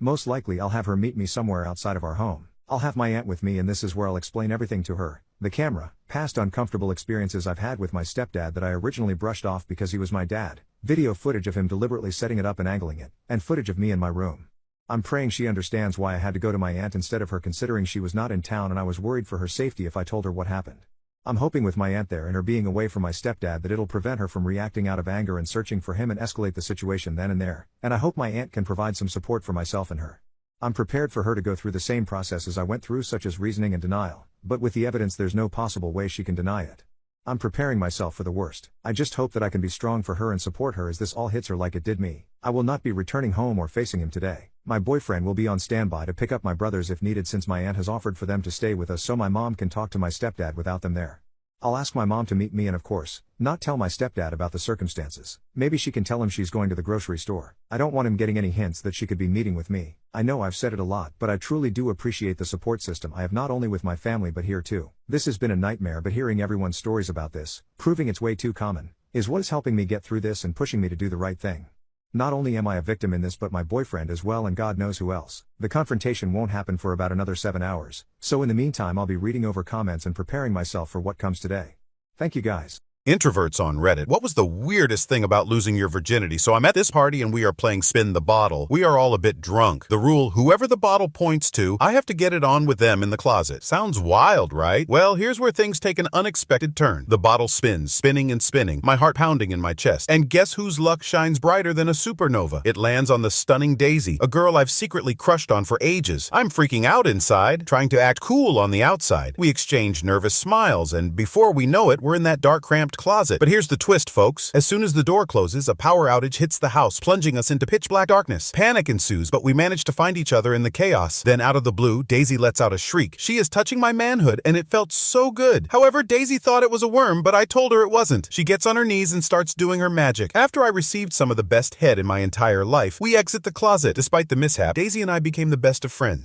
Most likely I'll have her meet me somewhere outside of our home. I'll have my aunt with me and this is where I'll explain everything to her. The camera, past uncomfortable experiences I've had with my stepdad that I originally brushed off because he was my dad, video footage of him deliberately setting it up and angling it, and footage of me in my room. I'm praying she understands why I had to go to my aunt instead of her considering she was not in town and I was worried for her safety if I told her what happened. I'm hoping with my aunt there and her being away from my stepdad that it'll prevent her from reacting out of anger and searching for him and escalate the situation then and there, and I hope my aunt can provide some support for myself and her. I'm prepared for her to go through the same processes I went through such as reasoning and denial, but with the evidence there's no possible way she can deny it. I'm preparing myself for the worst. I just hope that I can be strong for her and support her as this all hits her like it did me. I will not be returning home or facing him today. My boyfriend will be on standby to pick up my brothers if needed since my aunt has offered for them to stay with us so my mom can talk to my stepdad without them there. I'll ask my mom to meet me and of course, not tell my stepdad about the circumstances. Maybe she can tell him she's going to the grocery store. I don't want him getting any hints that she could be meeting with me. I know I've said it a lot but I truly do appreciate the support system I have not only with my family but here too. This has been a nightmare but hearing everyone's stories about this, proving it's way too common, is what is helping me get through this and pushing me to do the right thing. Not only am I a victim in this but my boyfriend as well and God knows who else. The confrontation won't happen for about another 7 hours, so in the meantime I'll be reading over comments and preparing myself for what comes today. Thank you guys. Introverts on Reddit. What was the weirdest thing about losing your virginity? So I'm at this party and we are playing Spin the Bottle. We are all a bit drunk. The rule, whoever the bottle points to, I have to get it on with them in the closet. Sounds wild, right? Well, here's where things take an unexpected turn. The bottle spins, spinning and spinning, my heart pounding in my chest. And guess whose luck shines brighter than a supernova? It lands on the stunning Daisy, a girl I've secretly crushed on for ages. I'm freaking out inside, trying to act cool on the outside. We exchange nervous smiles, and before we know it, we're in that dark, cramped closet. But here's the twist, folks. As soon as the door closes, a power outage hits the house, plunging us into pitch black darkness. Panic ensues, but we manage to find each other in the chaos. Then out of the blue, Daisy lets out a shriek. She is touching my manhood, and it felt so good. However, Daisy thought it was a worm, but I told her it wasn't. She gets on her knees and starts doing her magic. After I received some of the best head in my entire life, we exit the closet. Despite the mishap, Daisy and I became the best of friends.